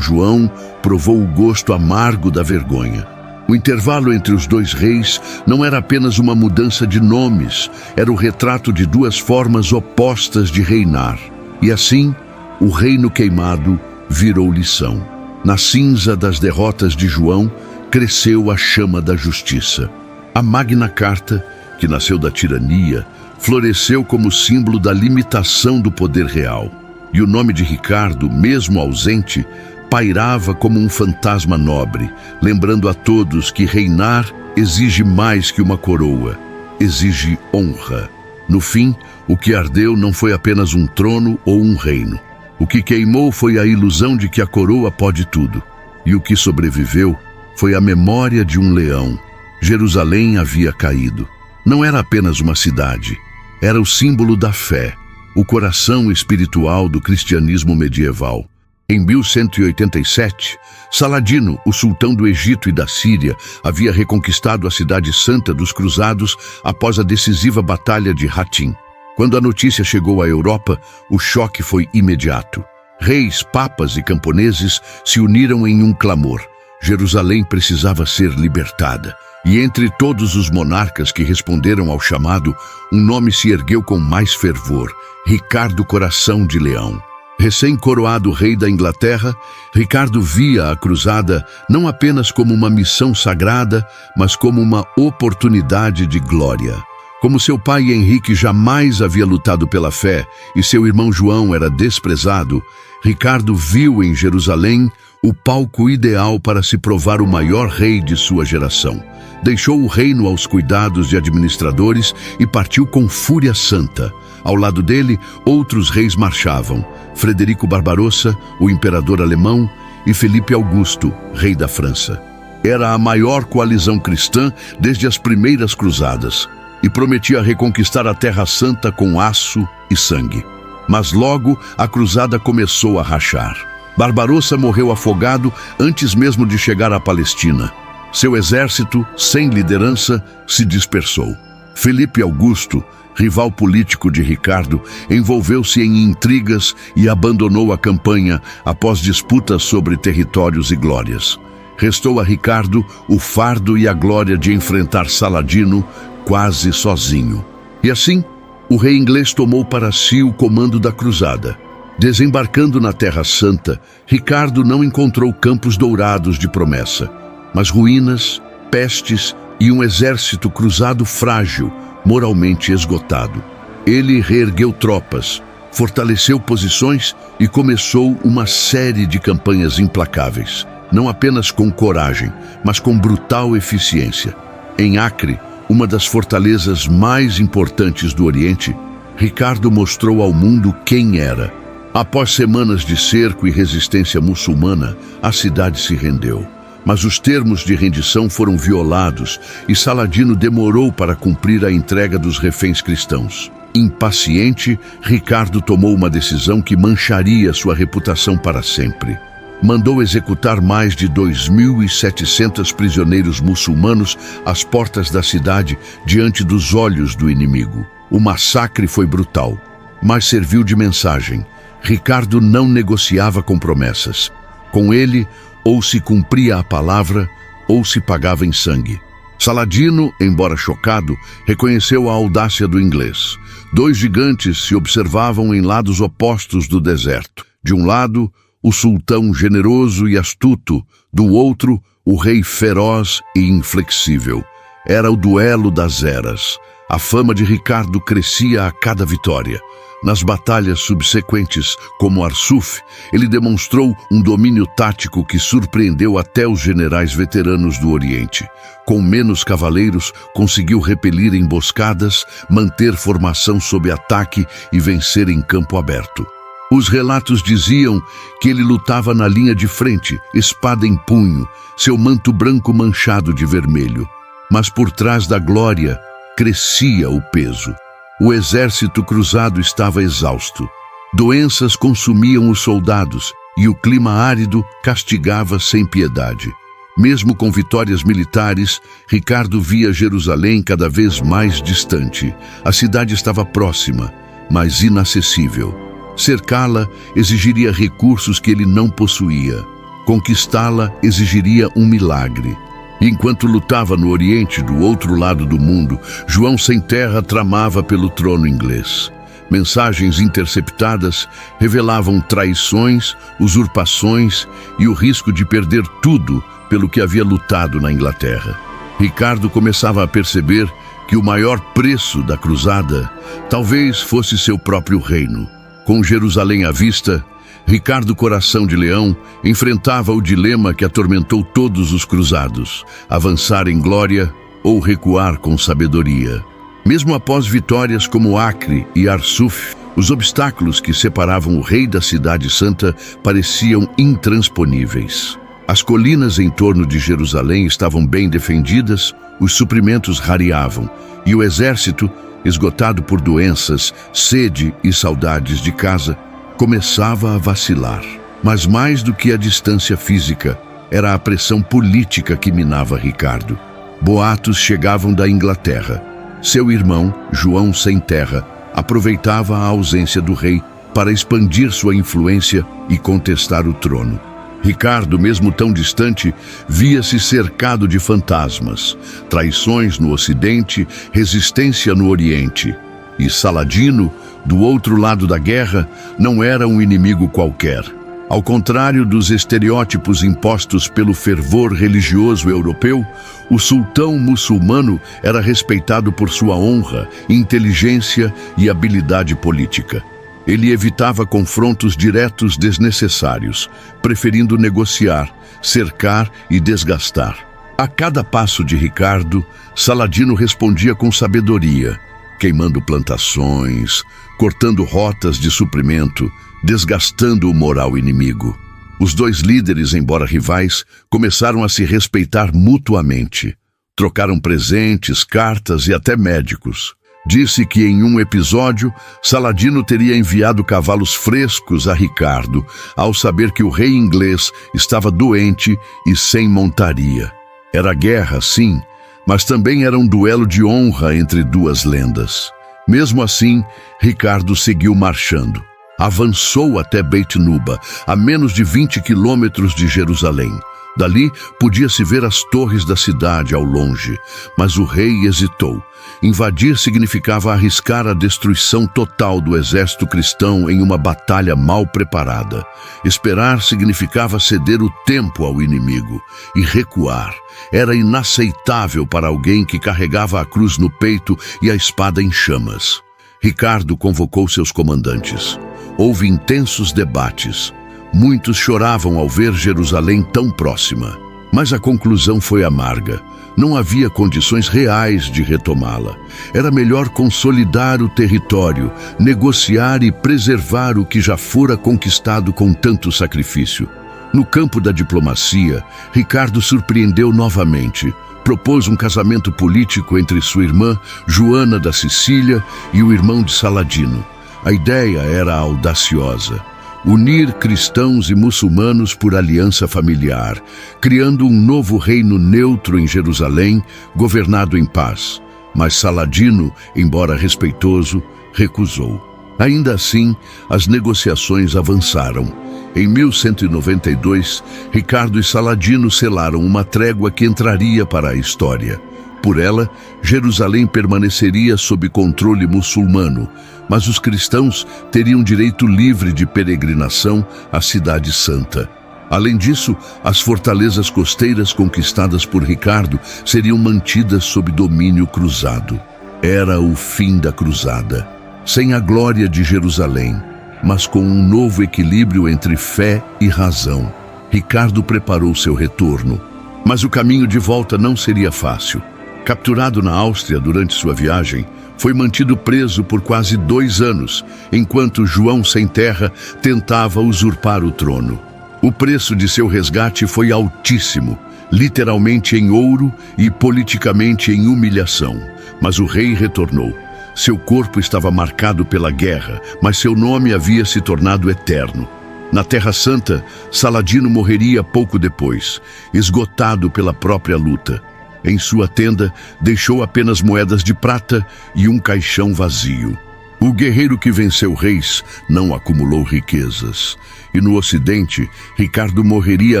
João, provou o gosto amargo da vergonha. O intervalo entre os dois reis não era apenas uma mudança de nomes, era o retrato de duas formas opostas de reinar. E assim, o reino queimado virou lição. Na cinza das derrotas de João, cresceu a chama da justiça. A Magna Carta, que nasceu da tirania, floresceu como símbolo da limitação do poder real. E o nome de Ricardo, mesmo ausente, pairava como um fantasma nobre, lembrando a todos que reinar exige mais que uma coroa, exige honra. No fim, o que ardeu não foi apenas um trono ou um reino. O que queimou foi a ilusão de que a coroa pode tudo. E o que sobreviveu foi a memória de um leão. Jerusalém havia caído. Não era apenas uma cidade, era o símbolo da fé, o coração espiritual do cristianismo medieval. Em 1187, Saladino, o sultão do Egito e da Síria, havia reconquistado a cidade santa dos cruzados após a decisiva batalha de Hattin. Quando a notícia chegou à Europa, o choque foi imediato. Reis, papas e camponeses se uniram em um clamor. Jerusalém precisava ser libertada. E entre todos os monarcas que responderam ao chamado, um nome se ergueu com mais fervor: Ricardo Coração de Leão. Recém-coroado rei da Inglaterra, Ricardo via a cruzada não apenas como uma missão sagrada, mas como uma oportunidade de glória. Como seu pai Henrique jamais havia lutado pela fé e seu irmão João era desprezado, Ricardo viu em Jerusalém o palco ideal para se provar o maior rei de sua geração. Deixou o reino aos cuidados de administradores e partiu com fúria santa. Ao lado dele, outros reis marchavam: Frederico Barbarossa, o imperador alemão, e Felipe Augusto, rei da França. Era a maior coalizão cristã desde as primeiras cruzadas e prometia reconquistar a Terra Santa com aço e sangue. Mas logo a cruzada começou a rachar. Barbarossa morreu afogado antes mesmo de chegar à Palestina. Seu exército, sem liderança, se dispersou. Felipe Augusto, rival político de Ricardo, envolveu-se em intrigas e abandonou a campanha após disputas sobre territórios e glórias. Restou a Ricardo o fardo e a glória de enfrentar Saladino quase sozinho. E assim, o rei inglês tomou para si o comando da cruzada. Desembarcando na Terra Santa, Ricardo não encontrou campos dourados de promessa, mas ruínas, pestes e um exército cruzado frágil, moralmente esgotado. Ele reergueu tropas, fortaleceu posições e começou uma série de campanhas implacáveis, não apenas com coragem, mas com brutal eficiência. Em Acre, uma das fortalezas mais importantes do Oriente, Ricardo mostrou ao mundo quem era. Após semanas de cerco e resistência muçulmana, a cidade se rendeu. Mas os termos de rendição foram violados e Saladino demorou para cumprir a entrega dos reféns cristãos. Impaciente, Ricardo tomou uma decisão que mancharia sua reputação para sempre. Mandou executar mais de 2.700 prisioneiros muçulmanos às portas da cidade diante dos olhos do inimigo. O massacre foi brutal, mas serviu de mensagem. Ricardo não negociava com promessas. Com ele, ou se cumpria a palavra, ou se pagava em sangue. Saladino, embora chocado, reconheceu a audácia do inglês. Dois gigantes se observavam em lados opostos do deserto. De um lado, o sultão generoso e astuto, do outro, o rei feroz e inflexível. Era o duelo das eras. A fama de Ricardo crescia a cada vitória. Nas batalhas subsequentes, como Arsuf, ele demonstrou um domínio tático que surpreendeu até os generais veteranos do Oriente. Com menos cavaleiros, conseguiu repelir emboscadas, manter formação sob ataque e vencer em campo aberto. Os relatos diziam que ele lutava na linha de frente, espada em punho, seu manto branco manchado de vermelho. Mas por trás da glória, crescia o peso. O exército cruzado estava exausto. Doenças consumiam os soldados e o clima árido castigava sem piedade. Mesmo com vitórias militares, Ricardo via Jerusalém cada vez mais distante. A cidade estava próxima, mas inacessível. Cercá-la exigiria recursos que ele não possuía. Conquistá-la exigiria um milagre. Enquanto lutava no Oriente, do outro lado do mundo, João Sem Terra tramava pelo trono inglês. Mensagens interceptadas revelavam traições, usurpações e o risco de perder tudo pelo que havia lutado na Inglaterra. Ricardo começava a perceber que o maior preço da cruzada talvez fosse seu próprio reino. Com Jerusalém à vista, Ricardo Coração de Leão enfrentava o dilema que atormentou todos os cruzados: avançar em glória ou recuar com sabedoria. Mesmo após vitórias como Acre e Arsuf, os obstáculos que separavam o rei da Cidade Santa pareciam intransponíveis. As colinas em torno de Jerusalém estavam bem defendidas, os suprimentos rareavam, e o exército, esgotado por doenças, sede e saudades de casa, começava a vacilar. Mas mais do que a distância física, era a pressão política que minava Ricardo. Boatos chegavam da Inglaterra. Seu irmão, João Sem Terra, aproveitava a ausência do rei para expandir sua influência e contestar o trono. Ricardo, mesmo tão distante, via-se cercado de fantasmas, traições no Ocidente, resistência no Oriente. E Saladino, do outro lado da guerra, não era um inimigo qualquer. Ao contrário dos estereótipos impostos pelo fervor religioso europeu, o sultão muçulmano era respeitado por sua honra, inteligência e habilidade política. Ele evitava confrontos diretos desnecessários, preferindo negociar, cercar e desgastar. A cada passo de Ricardo, Saladino respondia com sabedoria, queimando plantações, cortando rotas de suprimento, desgastando o moral inimigo. Os dois líderes, embora rivais, começaram a se respeitar mutuamente. Trocaram presentes, cartas e até médicos. Disse que em um episódio, Saladino teria enviado cavalos frescos a Ricardo, ao saber que o rei inglês estava doente e sem montaria. Era guerra, sim, mas também era um duelo de honra entre duas lendas. Mesmo assim, Ricardo seguiu marchando. Avançou até Beit Nuba, a menos de 20 quilômetros de Jerusalém. Dali podia-se ver as torres da cidade ao longe, mas o rei hesitou. Invadir significava arriscar a destruição total do exército cristão em uma batalha mal preparada. Esperar significava ceder o tempo ao inimigo. E recuar era inaceitável para alguém que carregava a cruz no peito e a espada em chamas. Ricardo convocou seus comandantes. Houve intensos debates. Muitos choravam ao ver Jerusalém tão próxima. Mas a conclusão foi amarga. Não havia condições reais de retomá-la. Era melhor consolidar o território, negociar e preservar o que já fora conquistado com tanto sacrifício. No campo da diplomacia, Ricardo surpreendeu novamente. Propôs um casamento político entre sua irmã, Joana da Sicília, e o irmão de Saladino. A ideia era audaciosa: unir cristãos e muçulmanos por aliança familiar, criando um novo reino neutro em Jerusalém, governado em paz. Mas Saladino, embora respeitoso, recusou. Ainda assim, as negociações avançaram. Em 1192, Ricardo e Saladino selaram uma trégua que entraria para a história. Por ela, Jerusalém permaneceria sob controle muçulmano, mas os cristãos teriam direito livre de peregrinação à Cidade Santa. Além disso, as fortalezas costeiras conquistadas por Ricardo seriam mantidas sob domínio cruzado. Era o fim da cruzada, sem a glória de Jerusalém, mas com um novo equilíbrio entre fé e razão. Ricardo preparou seu retorno, mas o caminho de volta não seria fácil. Capturado na Áustria durante sua viagem, foi mantido preso por quase 2 anos, enquanto João Sem Terra tentava usurpar o trono. O preço de seu resgate foi altíssimo, literalmente em ouro e politicamente em humilhação. Mas o rei retornou. Seu corpo estava marcado pela guerra, mas seu nome havia se tornado eterno. Na Terra Santa, Saladino morreria pouco depois, esgotado pela própria luta. Em sua tenda, deixou apenas moedas de prata e um caixão vazio. O guerreiro que venceu reis não acumulou riquezas. E no Ocidente, Ricardo morreria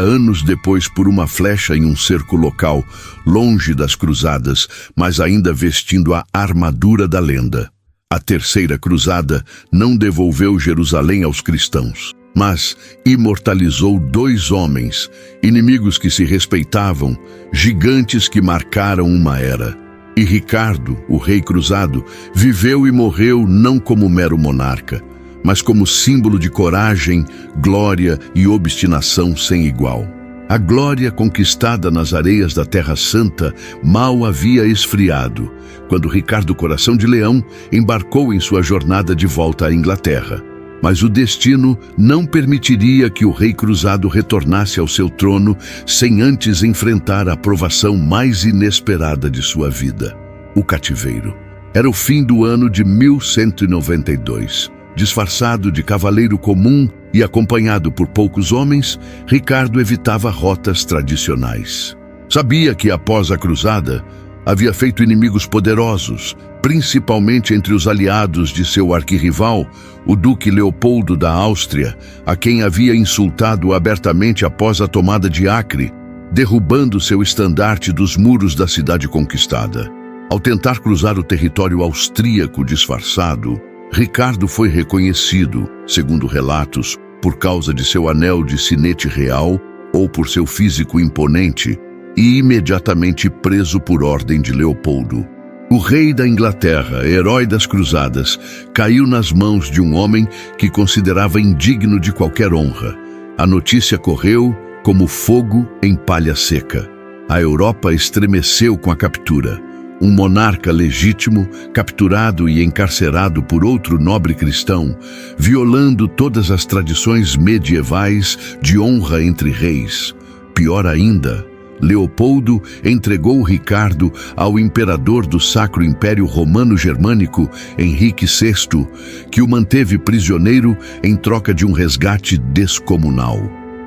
anos depois por uma flecha em um cerco local, longe das cruzadas, mas ainda vestindo a armadura da lenda. A Terceira Cruzada não devolveu Jerusalém aos cristãos, mas imortalizou 2 homens, inimigos que se respeitavam, gigantes que marcaram uma era. E Ricardo, o rei cruzado, viveu e morreu não como mero monarca, mas como símbolo de coragem, glória e obstinação sem igual. A glória conquistada nas areias da Terra Santa mal havia esfriado, quando Ricardo Coração de Leão embarcou em sua jornada de volta à Inglaterra. Mas o destino não permitiria que o rei cruzado retornasse ao seu trono sem antes enfrentar a provação mais inesperada de sua vida: o cativeiro. Era o fim do ano de 1192. Disfarçado de cavaleiro comum e acompanhado por poucos homens, Ricardo evitava rotas tradicionais. Sabia que, após a cruzada, havia feito inimigos poderosos, principalmente entre os aliados de seu arquirrival, o Duque Leopoldo da Áustria, a quem havia insultado abertamente após a tomada de Acre, derrubando seu estandarte dos muros da cidade conquistada. Ao tentar cruzar o território austríaco disfarçado, Ricardo foi reconhecido, segundo relatos, por causa de seu anel de sinete real ou por seu físico imponente, e imediatamente preso por ordem de Leopoldo. O rei da Inglaterra, herói das cruzadas, caiu nas mãos de um homem que considerava indigno de qualquer honra. A notícia correu como fogo em palha seca. A Europa estremeceu com a captura. Um monarca legítimo, capturado e encarcerado por outro nobre cristão, violando todas as tradições medievais de honra entre reis. Pior ainda, Leopoldo entregou Ricardo ao imperador do Sacro Império Romano-Germânico, Henrique VI, que o manteve prisioneiro em troca de um resgate descomunal.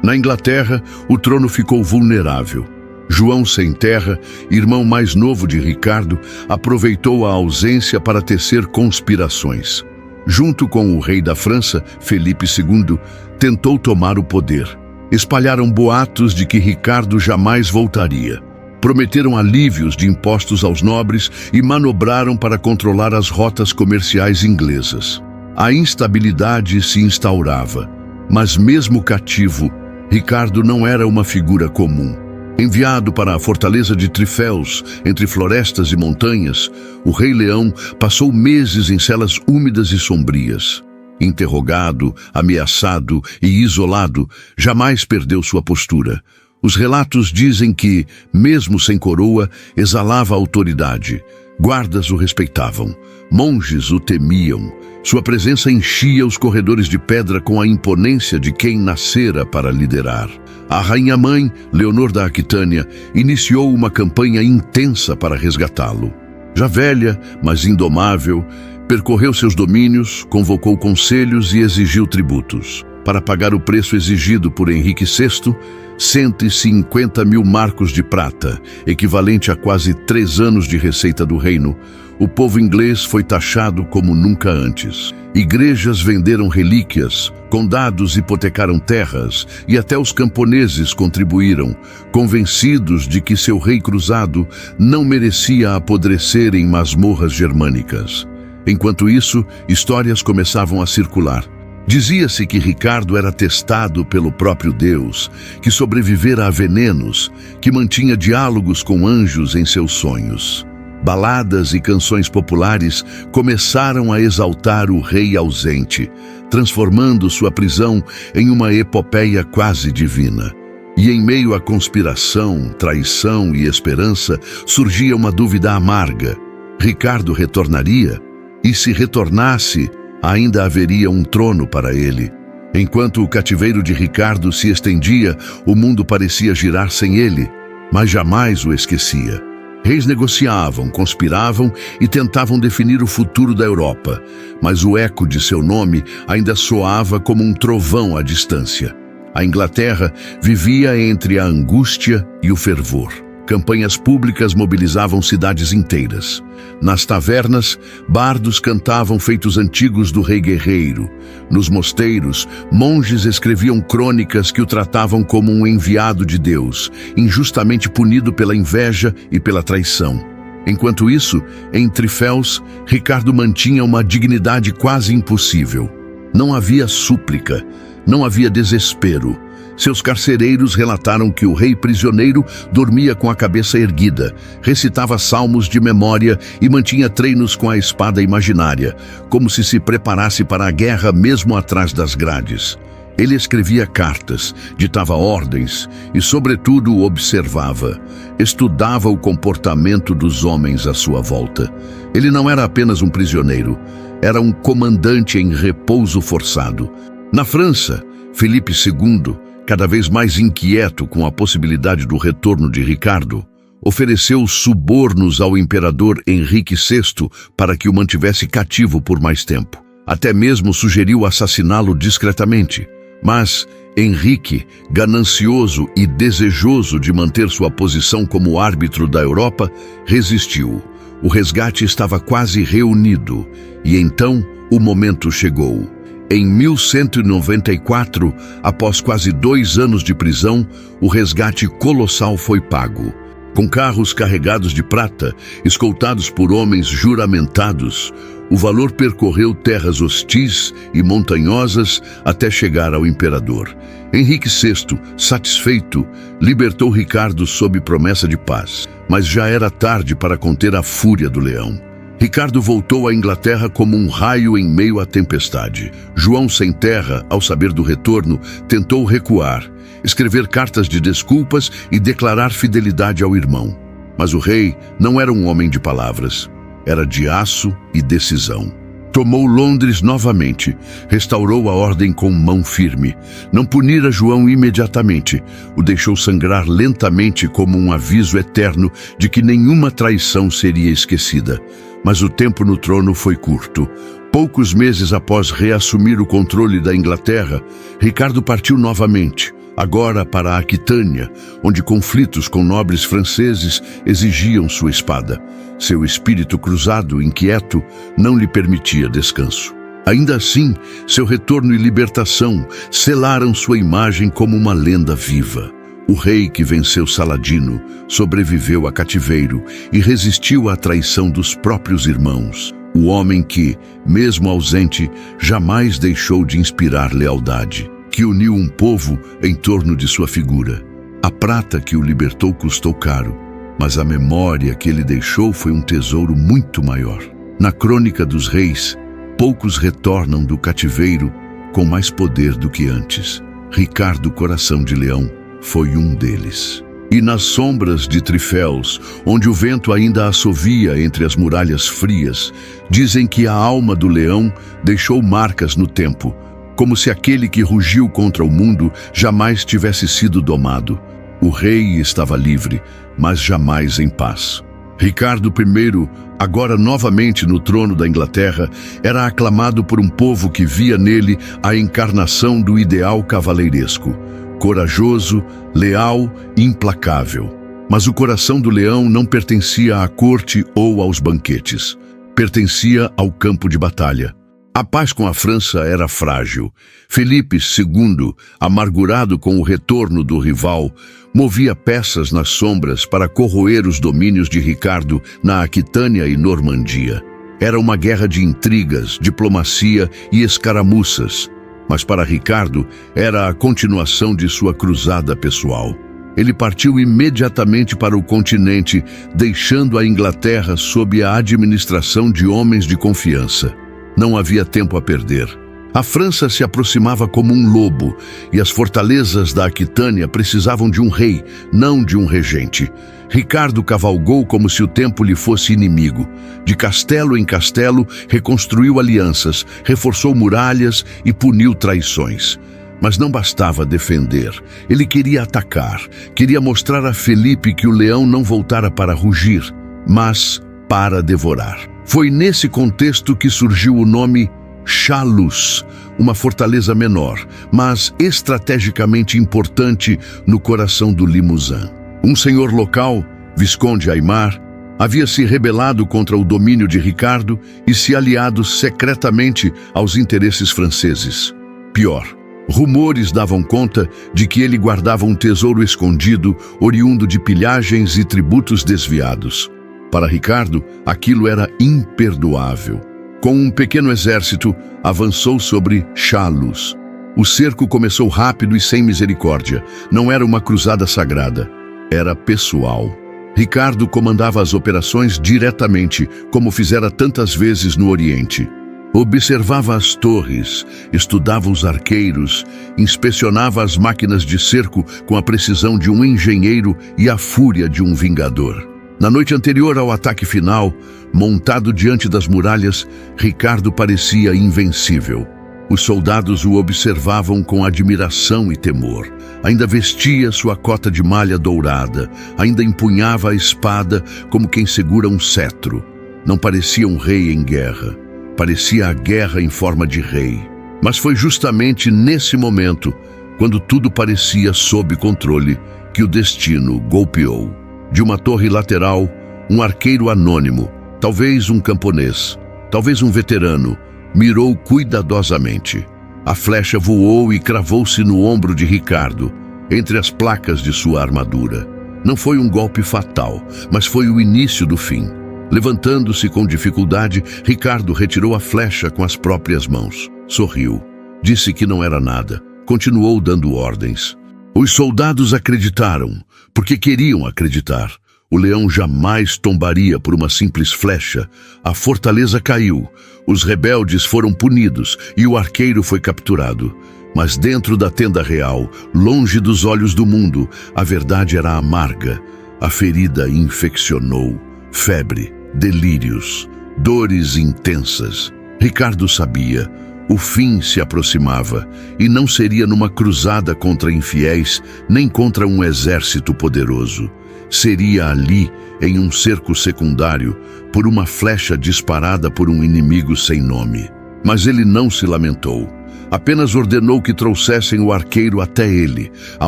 Na Inglaterra, o trono ficou vulnerável. João Sem Terra, irmão mais novo de Ricardo, aproveitou a ausência para tecer conspirações. Junto com o rei da França, Felipe II, tentou tomar o poder. Espalharam boatos de que Ricardo jamais voltaria. Prometeram alívios de impostos aos nobres e manobraram para controlar as rotas comerciais inglesas. A instabilidade se instaurava, mas mesmo cativo, Ricardo não era uma figura comum. Enviado para a fortaleza de Trifels, entre florestas e montanhas, o Rei Leão passou meses em celas úmidas e sombrias. Interrogado, ameaçado e isolado, jamais perdeu sua postura. Os relatos dizem que, mesmo sem coroa, exalava autoridade. Guardas o respeitavam, monges o temiam. Sua presença enchia os corredores de pedra com a imponência de quem nascera para liderar. A rainha-mãe, Leonor da Aquitânia, iniciou uma campanha intensa para resgatá-lo. Já velha, mas indomável, percorreu seus domínios, convocou conselhos e exigiu tributos. Para pagar o preço exigido por Henrique VI, 150 mil marcos de prata, equivalente a quase 3 anos de receita do reino, o povo inglês foi taxado como nunca antes. Igrejas venderam relíquias, condados hipotecaram terras e até os camponeses contribuíram, convencidos de que seu rei cruzado não merecia apodrecer em masmorras germânicas. Enquanto isso, histórias começavam a circular. Dizia-se que Ricardo era testado pelo próprio Deus, que sobrevivera a venenos, que mantinha diálogos com anjos em seus sonhos. Baladas e canções populares começaram a exaltar o rei ausente, transformando sua prisão em uma epopeia quase divina. E em meio à conspiração, traição e esperança, surgia uma dúvida amarga. Ricardo retornaria? E se retornasse, ainda haveria um trono para ele. Enquanto o cativeiro de Ricardo se estendia, o mundo parecia girar sem ele, mas jamais o esquecia. Reis negociavam, conspiravam e tentavam definir o futuro da Europa, mas o eco de seu nome ainda soava como um trovão à distância. A Inglaterra vivia entre a angústia e o fervor. Campanhas públicas mobilizavam cidades inteiras. Nas tavernas, bardos cantavam feitos antigos do rei guerreiro. Nos mosteiros, monges escreviam crônicas que o tratavam como um enviado de Deus, injustamente punido pela inveja e pela traição. Enquanto isso, em Trifels, Ricardo mantinha uma dignidade quase impossível. Não havia súplica, não havia desespero. Seus carcereiros relataram que o rei prisioneiro dormia com a cabeça erguida, recitava salmos de memória e mantinha treinos com a espada imaginária, como se preparasse para a guerra mesmo atrás das grades. Ele escrevia cartas, ditava ordens e, sobretudo, observava. Estudava o comportamento dos homens à sua volta. Ele não era apenas um prisioneiro, era um comandante em repouso forçado. Na França, Felipe II, cada vez mais inquieto com a possibilidade do retorno de Ricardo, ofereceu subornos ao imperador Henrique VI para que o mantivesse cativo por mais tempo. Até mesmo sugeriu assassiná-lo discretamente. Mas Henrique, ganancioso e desejoso de manter sua posição como árbitro da Europa, resistiu. O resgate estava quase reunido, e então o momento chegou. Em 1194, após quase 2 anos de prisão, o resgate colossal foi pago. Com carros carregados de prata, escoltados por homens juramentados, o valor percorreu terras hostis e montanhosas até chegar ao imperador. Henrique VI, satisfeito, libertou Ricardo sob promessa de paz, mas já era tarde para conter a fúria do leão. Ricardo voltou à Inglaterra como um raio em meio à tempestade. João sem terra, ao saber do retorno, tentou recuar, escrever cartas de desculpas e declarar fidelidade ao irmão. Mas o rei não era um homem de palavras, era de aço e decisão. Tomou Londres novamente, restaurou a ordem com mão firme. Não punira João imediatamente, o deixou sangrar lentamente como um aviso eterno de que nenhuma traição seria esquecida. Mas o tempo no trono foi curto. Poucos meses após reassumir o controle da Inglaterra, Ricardo partiu novamente, agora para a Aquitânia, onde conflitos com nobres franceses exigiam sua espada. Seu espírito cruzado, inquieto, não lhe permitia descanso. Ainda assim, seu retorno e libertação selaram sua imagem como uma lenda viva. O rei que venceu Saladino sobreviveu a cativeiro e resistiu à traição dos próprios irmãos. O homem que, mesmo ausente, jamais deixou de inspirar lealdade, que uniu um povo em torno de sua figura. A prata que o libertou custou caro, mas a memória que ele deixou foi um tesouro muito maior. Na Crônica dos Reis, poucos retornam do cativeiro com mais poder do que antes. Ricardo Coração de Leão foi um deles. E nas sombras de Trifels, onde o vento ainda assovia entre as muralhas frias, dizem que a alma do leão deixou marcas no tempo, como se aquele que rugiu contra o mundo jamais tivesse sido domado. O rei estava livre, mas jamais em paz. Ricardo I, agora novamente no trono da Inglaterra, era aclamado por um povo que via nele a encarnação do ideal cavaleiresco. Corajoso, leal e implacável. Mas o coração do leão não pertencia à corte ou aos banquetes. Pertencia ao campo de batalha. A paz com a França era frágil. Felipe II, amargurado com o retorno do rival, movia peças nas sombras para corroer os domínios de Ricardo na Aquitânia e Normandia. Era uma guerra de intrigas, diplomacia e escaramuças. Mas para Ricardo era a continuação de sua cruzada pessoal. Ele partiu imediatamente para o continente, deixando a Inglaterra sob a administração de homens de confiança. Não havia tempo a perder. A França se aproximava como um lobo, e as fortalezas da Aquitânia precisavam de um rei, não de um regente. Ricardo cavalgou como se o tempo lhe fosse inimigo. De castelo em castelo, reconstruiu alianças, reforçou muralhas e puniu traições. Mas não bastava defender. Ele queria atacar, queria mostrar a Felipe que o leão não voltara para rugir, mas para devorar. Foi nesse contexto que surgiu o nome Chalus, uma fortaleza menor, mas estrategicamente importante no coração do Limousin. Um senhor local, Visconde Aimar, havia se rebelado contra o domínio de Ricardo e se aliado secretamente aos interesses franceses. Pior, rumores davam conta de que ele guardava um tesouro escondido, oriundo de pilhagens e tributos desviados. Para Ricardo, aquilo era imperdoável. Com um pequeno exército, avançou sobre Chalus. O cerco começou rápido e sem misericórdia. Não era uma cruzada sagrada, era pessoal. Ricardo comandava as operações diretamente, como fizera tantas vezes no Oriente. Observava as torres, estudava os arqueiros, inspecionava as máquinas de cerco com a precisão de um engenheiro e a fúria de um vingador. Na noite anterior ao ataque final, montado diante das muralhas, Ricardo parecia invencível. Os soldados o observavam com admiração e temor. Ainda vestia sua cota de malha dourada, ainda empunhava a espada como quem segura um cetro. Não parecia um rei em guerra, parecia a guerra em forma de rei. Mas foi justamente nesse momento, quando tudo parecia sob controle, que o destino golpeou. De uma torre lateral, um arqueiro anônimo, talvez um camponês, talvez um veterano, mirou cuidadosamente. A flecha voou e cravou-se no ombro de Ricardo, entre as placas de sua armadura. Não foi um golpe fatal, mas foi o início do fim. Levantando-se com dificuldade, Ricardo retirou a flecha com as próprias mãos. Sorriu. Disse que não era nada. Continuou dando ordens. Os soldados acreditaram, porque queriam acreditar. O leão jamais tombaria por uma simples flecha. A fortaleza caiu, os rebeldes foram punidos e o arqueiro foi capturado. Mas dentro da tenda real, longe dos olhos do mundo, a verdade era amarga. A ferida infeccionou. Febre, delírios, dores intensas. Ricardo sabia. O fim se aproximava, e não seria numa cruzada contra infiéis, nem contra um exército poderoso. Seria ali, em um cerco secundário, por uma flecha disparada por um inimigo sem nome. Mas ele não se lamentou. Apenas ordenou que trouxessem o arqueiro até ele. A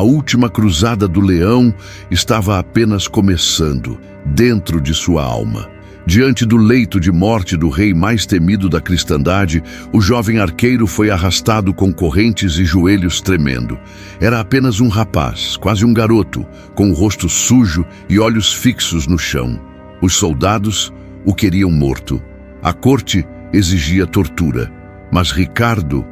última cruzada do leão estava apenas começando, dentro de sua alma. Diante do leito de morte do rei mais temido da cristandade, o jovem arqueiro foi arrastado com correntes e joelhos tremendo. Era apenas um rapaz, quase um garoto, com o rosto sujo e olhos fixos no chão. Os soldados o queriam morto. A corte exigia tortura, mas Ricardo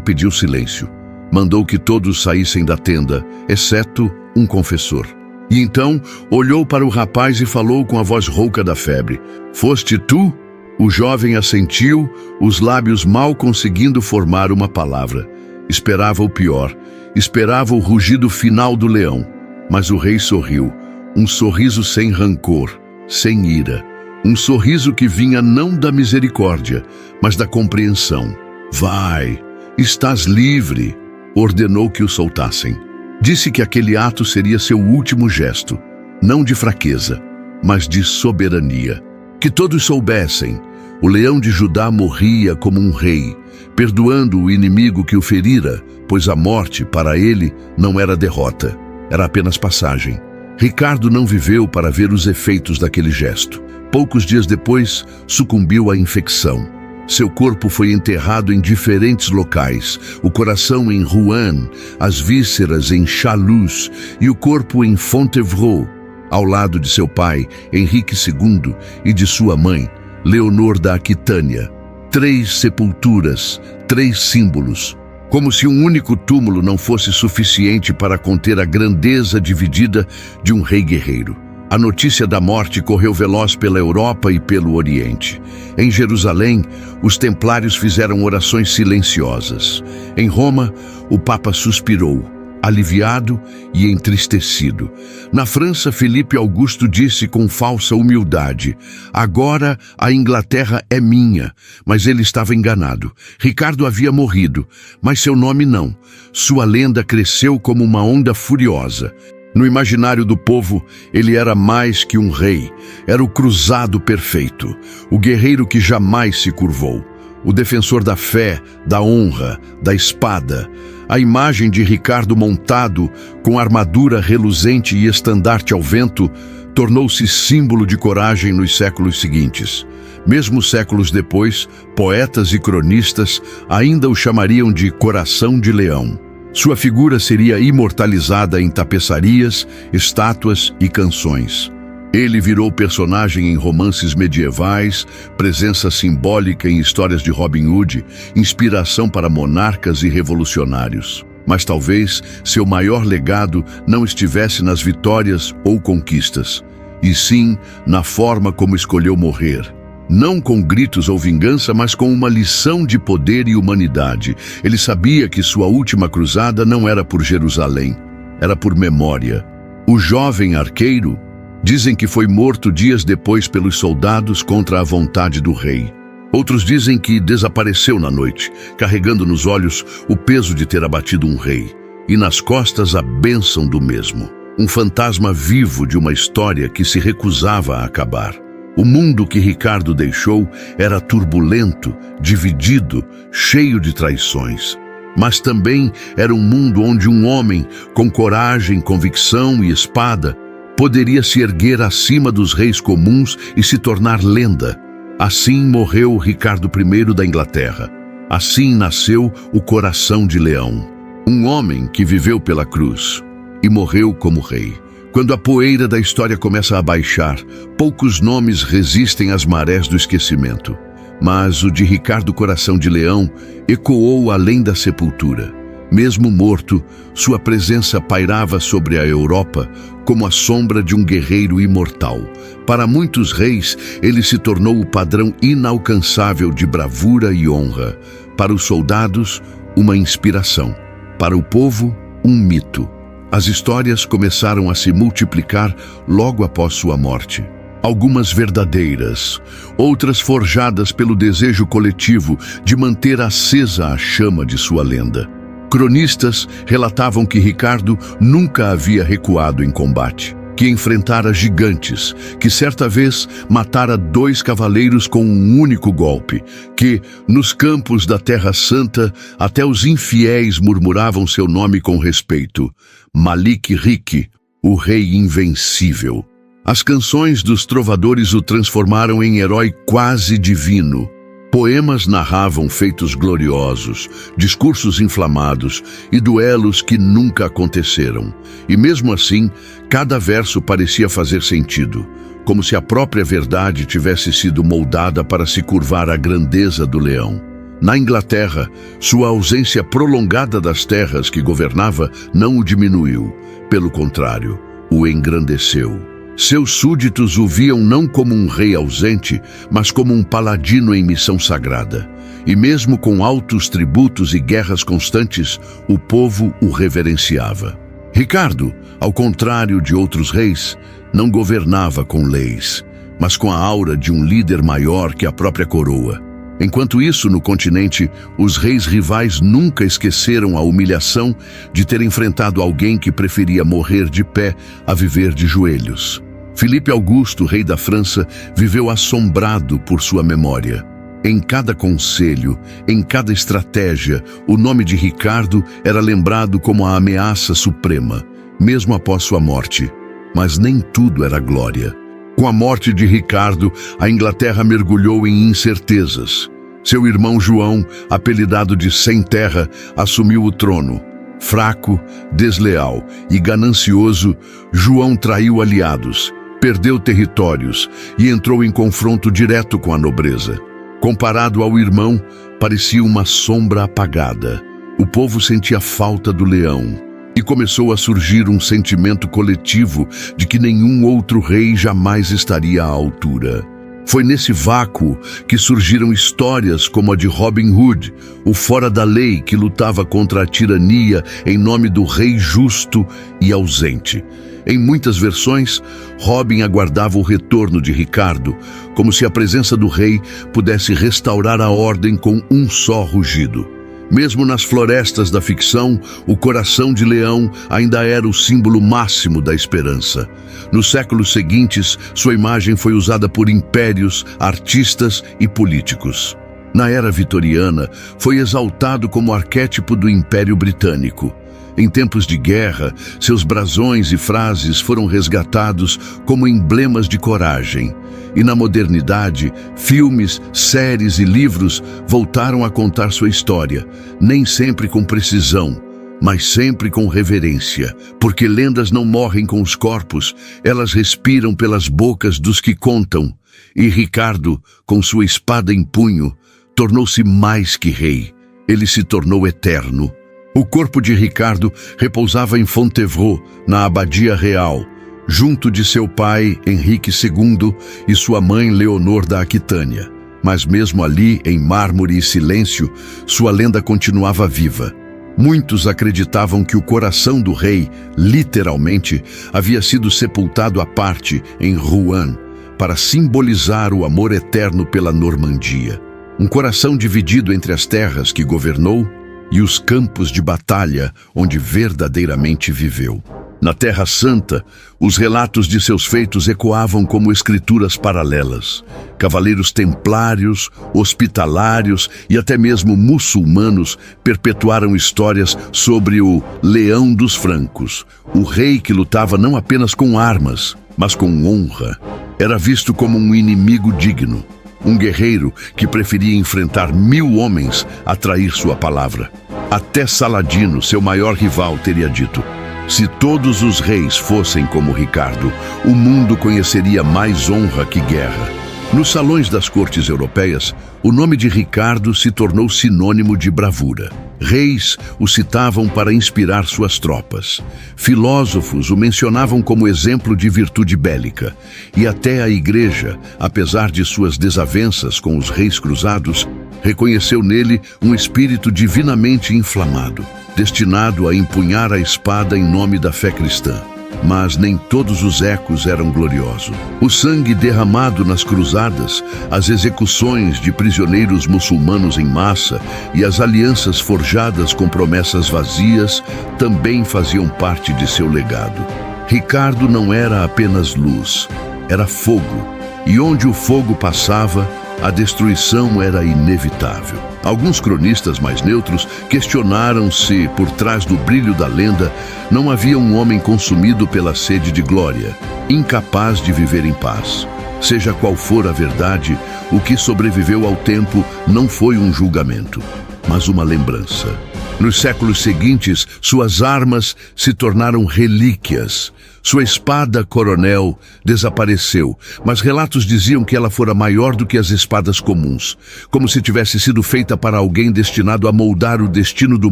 pediu silêncio. Mandou que todos saíssem da tenda, exceto um confessor. E então olhou para o rapaz e falou com a voz rouca da febre. "Foste tu?" O jovem assentiu, os lábios mal conseguindo formar uma palavra. Esperava o pior, esperava o rugido final do leão. Mas o rei sorriu, um sorriso sem rancor, sem ira. Um sorriso que vinha não da misericórdia, mas da compreensão. "Vai, estás livre", ordenou que o soltassem. Disse que aquele ato seria seu último gesto, não de fraqueza, mas de soberania. Que todos soubessem, o leão de Judá morria como um rei, perdoando o inimigo que o ferira, pois a morte, para ele, não era derrota, era apenas passagem. Ricardo não viveu para ver os efeitos daquele gesto. Poucos dias depois, sucumbiu à infecção. Seu corpo foi enterrado em diferentes locais, o coração em Rouen, as vísceras em Chalus e o corpo em Fontevraud, ao lado de seu pai, Henrique II, e de sua mãe, Leonor da Aquitânia. 3 sepulturas, 3 símbolos, como se um único túmulo não fosse suficiente para conter a grandeza dividida de um rei guerreiro. A notícia da morte correu veloz pela Europa e pelo Oriente. Em Jerusalém, os templários fizeram orações silenciosas. Em Roma, o Papa suspirou, aliviado e entristecido. Na França, Felipe Augusto disse com falsa humildade: "Agora a Inglaterra é minha", mas ele estava enganado. Ricardo havia morrido, mas seu nome não. Sua lenda cresceu como uma onda furiosa. No imaginário do povo, ele era mais que um rei. Era o cruzado perfeito, o guerreiro que jamais se curvou, o defensor da fé, da honra, da espada. A imagem de Ricardo montado, com armadura reluzente e estandarte ao vento, tornou-se símbolo de coragem nos séculos seguintes. Mesmo séculos depois, poetas e cronistas ainda o chamariam de Coração de Leão. Sua figura seria imortalizada em tapeçarias, estátuas e canções. Ele virou personagem em romances medievais, presença simbólica em histórias de Robin Hood, inspiração para monarcas e revolucionários. Mas talvez seu maior legado não estivesse nas vitórias ou conquistas, e sim na forma como escolheu morrer. Não com gritos ou vingança, mas com uma lição de poder e humanidade. Ele sabia que sua última cruzada não era por Jerusalém, era por memória. O jovem arqueiro, dizem que foi morto dias depois pelos soldados contra a vontade do rei. Outros dizem que desapareceu na noite, carregando nos olhos o peso de ter abatido um rei, e nas costas a bênção do mesmo. Um fantasma vivo de uma história que se recusava a acabar. O mundo que Ricardo deixou era turbulento, dividido, cheio de traições. Mas também era um mundo onde um homem, com coragem, convicção e espada, poderia se erguer acima dos reis comuns e se tornar lenda. Assim morreu Ricardo I da Inglaterra. Assim nasceu o Coração de Leão. Um homem que viveu pela cruz e morreu como rei. Quando a poeira da história começa a baixar, poucos nomes resistem às marés do esquecimento. Mas o de Ricardo Coração de Leão ecoou além da sepultura. Mesmo morto, sua presença pairava sobre a Europa como a sombra de um guerreiro imortal. Para muitos reis, ele se tornou o padrão inalcançável de bravura e honra. Para os soldados, uma inspiração. Para o povo, um mito. As histórias começaram a se multiplicar logo após sua morte. Algumas verdadeiras, outras forjadas pelo desejo coletivo de manter acesa a chama de sua lenda. Cronistas relatavam que Ricardo nunca havia recuado em combate, que enfrentara gigantes, que certa vez matara 2 cavaleiros com um único golpe, que, nos campos da Terra Santa, até os infiéis murmuravam seu nome com respeito: Malik Rique, o rei invencível. As canções dos trovadores o transformaram em herói quase divino. Poemas narravam feitos gloriosos, discursos inflamados e duelos que nunca aconteceram. E mesmo assim, cada verso parecia fazer sentido, como se a própria verdade tivesse sido moldada para se curvar à grandeza do leão. Na Inglaterra, sua ausência prolongada das terras que governava não o diminuiu, pelo contrário, o engrandeceu. Seus súditos o viam não como um rei ausente, mas como um paladino em missão sagrada. E mesmo com altos tributos e guerras constantes, o povo o reverenciava. Ricardo, ao contrário de outros reis, não governava com leis, mas com a aura de um líder maior que a própria coroa. Enquanto isso, no continente, os reis rivais nunca esqueceram a humilhação de ter enfrentado alguém que preferia morrer de pé a viver de joelhos. Filipe Augusto, rei da França, viveu assombrado por sua memória. Em cada conselho, em cada estratégia, o nome de Ricardo era lembrado como a ameaça suprema, mesmo após sua morte. Mas nem tudo era glória. Com a morte de Ricardo, a Inglaterra mergulhou em incertezas. Seu irmão João, apelidado de Sem Terra, assumiu o trono. Fraco, desleal e ganancioso, João traiu aliados, perdeu territórios e entrou em confronto direto com a nobreza. Comparado ao irmão, parecia uma sombra apagada. O povo sentia falta do leão. E começou a surgir um sentimento coletivo de que nenhum outro rei jamais estaria à altura. Foi nesse vácuo que surgiram histórias como a de Robin Hood, o fora da lei que lutava contra a tirania em nome do rei justo e ausente. Em muitas versões, Robin aguardava o retorno de Ricardo, como se a presença do rei pudesse restaurar a ordem com um só rugido. Mesmo nas florestas da ficção, o Coração de Leão ainda era o símbolo máximo da esperança. Nos séculos seguintes, sua imagem foi usada por impérios, artistas e políticos. Na era vitoriana, foi exaltado como arquétipo do Império Britânico. Em tempos de guerra, seus brasões e frases foram resgatados como emblemas de coragem. E na modernidade, filmes, séries e livros voltaram a contar sua história, nem sempre com precisão, mas sempre com reverência, porque lendas não morrem com os corpos, elas respiram pelas bocas dos que contam. E Ricardo, com sua espada em punho, tornou-se mais que rei. Ele se tornou eterno. O corpo de Ricardo repousava em Fontevraud, na Abadia Real, junto de seu pai, Henrique II, e sua mãe, Leonor da Aquitânia. Mas mesmo ali, em mármore e silêncio, sua lenda continuava viva. Muitos acreditavam que o coração do rei, literalmente, havia sido sepultado à parte em Rouen, para simbolizar o amor eterno pela Normandia. Um coração dividido entre as terras que governou e os campos de batalha onde verdadeiramente viveu. Na Terra Santa, os relatos de seus feitos ecoavam como escrituras paralelas. Cavaleiros templários, hospitalários e até mesmo muçulmanos perpetuaram histórias sobre o Leão dos Francos, o rei que lutava não apenas com armas, mas com honra. Era visto como um inimigo digno, um guerreiro que preferia enfrentar 1000 homens a trair sua palavra. Até Saladino, seu maior rival, teria dito: se todos os reis fossem como Ricardo, o mundo conheceria mais honra que guerra. Nos salões das cortes europeias, o nome de Ricardo se tornou sinônimo de bravura. Reis o citavam para inspirar suas tropas. Filósofos o mencionavam como exemplo de virtude bélica. E até a Igreja, apesar de suas desavenças com os reis cruzados, reconheceu nele um espírito divinamente inflamado, destinado a empunhar a espada em nome da fé cristã. Mas nem todos os ecos eram gloriosos. O sangue derramado nas cruzadas, as execuções de prisioneiros muçulmanos em massa e as alianças forjadas com promessas vazias também faziam parte de seu legado. Ricardo não era apenas luz, era fogo, e onde o fogo passava, a destruição era inevitável. Alguns cronistas mais neutros questionaram se, por trás do brilho da lenda, não havia um homem consumido pela sede de glória, incapaz de viver em paz. Seja qual for a verdade, o que sobreviveu ao tempo não foi um julgamento, mas uma lembrança. Nos séculos seguintes, suas armas se tornaram relíquias. Sua espada coronel desapareceu, mas relatos diziam que ela fora maior do que as espadas comuns, como se tivesse sido feita para alguém destinado a moldar o destino do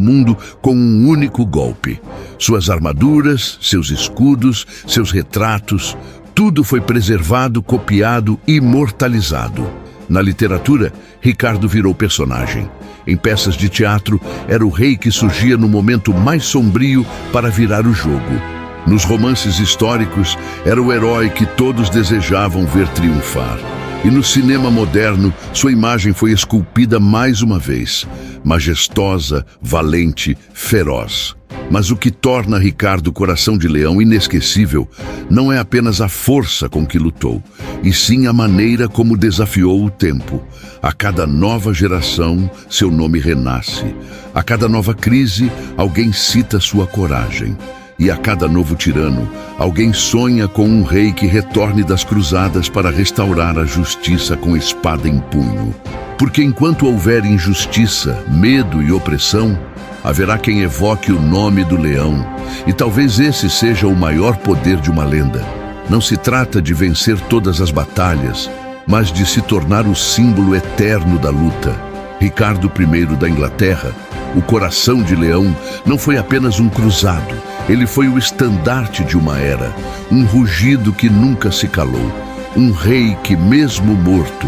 mundo com um único golpe. Suas armaduras, seus escudos, seus retratos, tudo foi preservado, copiado e imortalizado. Na literatura, Ricardo virou personagem. Em peças de teatro, era o rei que surgia no momento mais sombrio para virar o jogo. Nos romances históricos, era o herói que todos desejavam ver triunfar. E no cinema moderno, sua imagem foi esculpida mais uma vez, majestosa, valente, feroz. Mas o que torna Ricardo Coração de Leão inesquecível não é apenas a força com que lutou, e sim a maneira como desafiou o tempo. A cada nova geração, seu nome renasce. A cada nova crise, alguém cita sua coragem. E a cada novo tirano, alguém sonha com um rei que retorne das cruzadas para restaurar a justiça com espada em punho. Porque enquanto houver injustiça, medo e opressão, haverá quem evoque o nome do leão. E talvez esse seja o maior poder de uma lenda. Não se trata de vencer todas as batalhas, mas de se tornar o símbolo eterno da luta. Ricardo I da Inglaterra, o Coração de Leão, não foi apenas um cruzado. Ele foi o estandarte de uma era, um rugido que nunca se calou, um rei que, mesmo morto,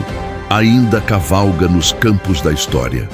ainda cavalga nos campos da história.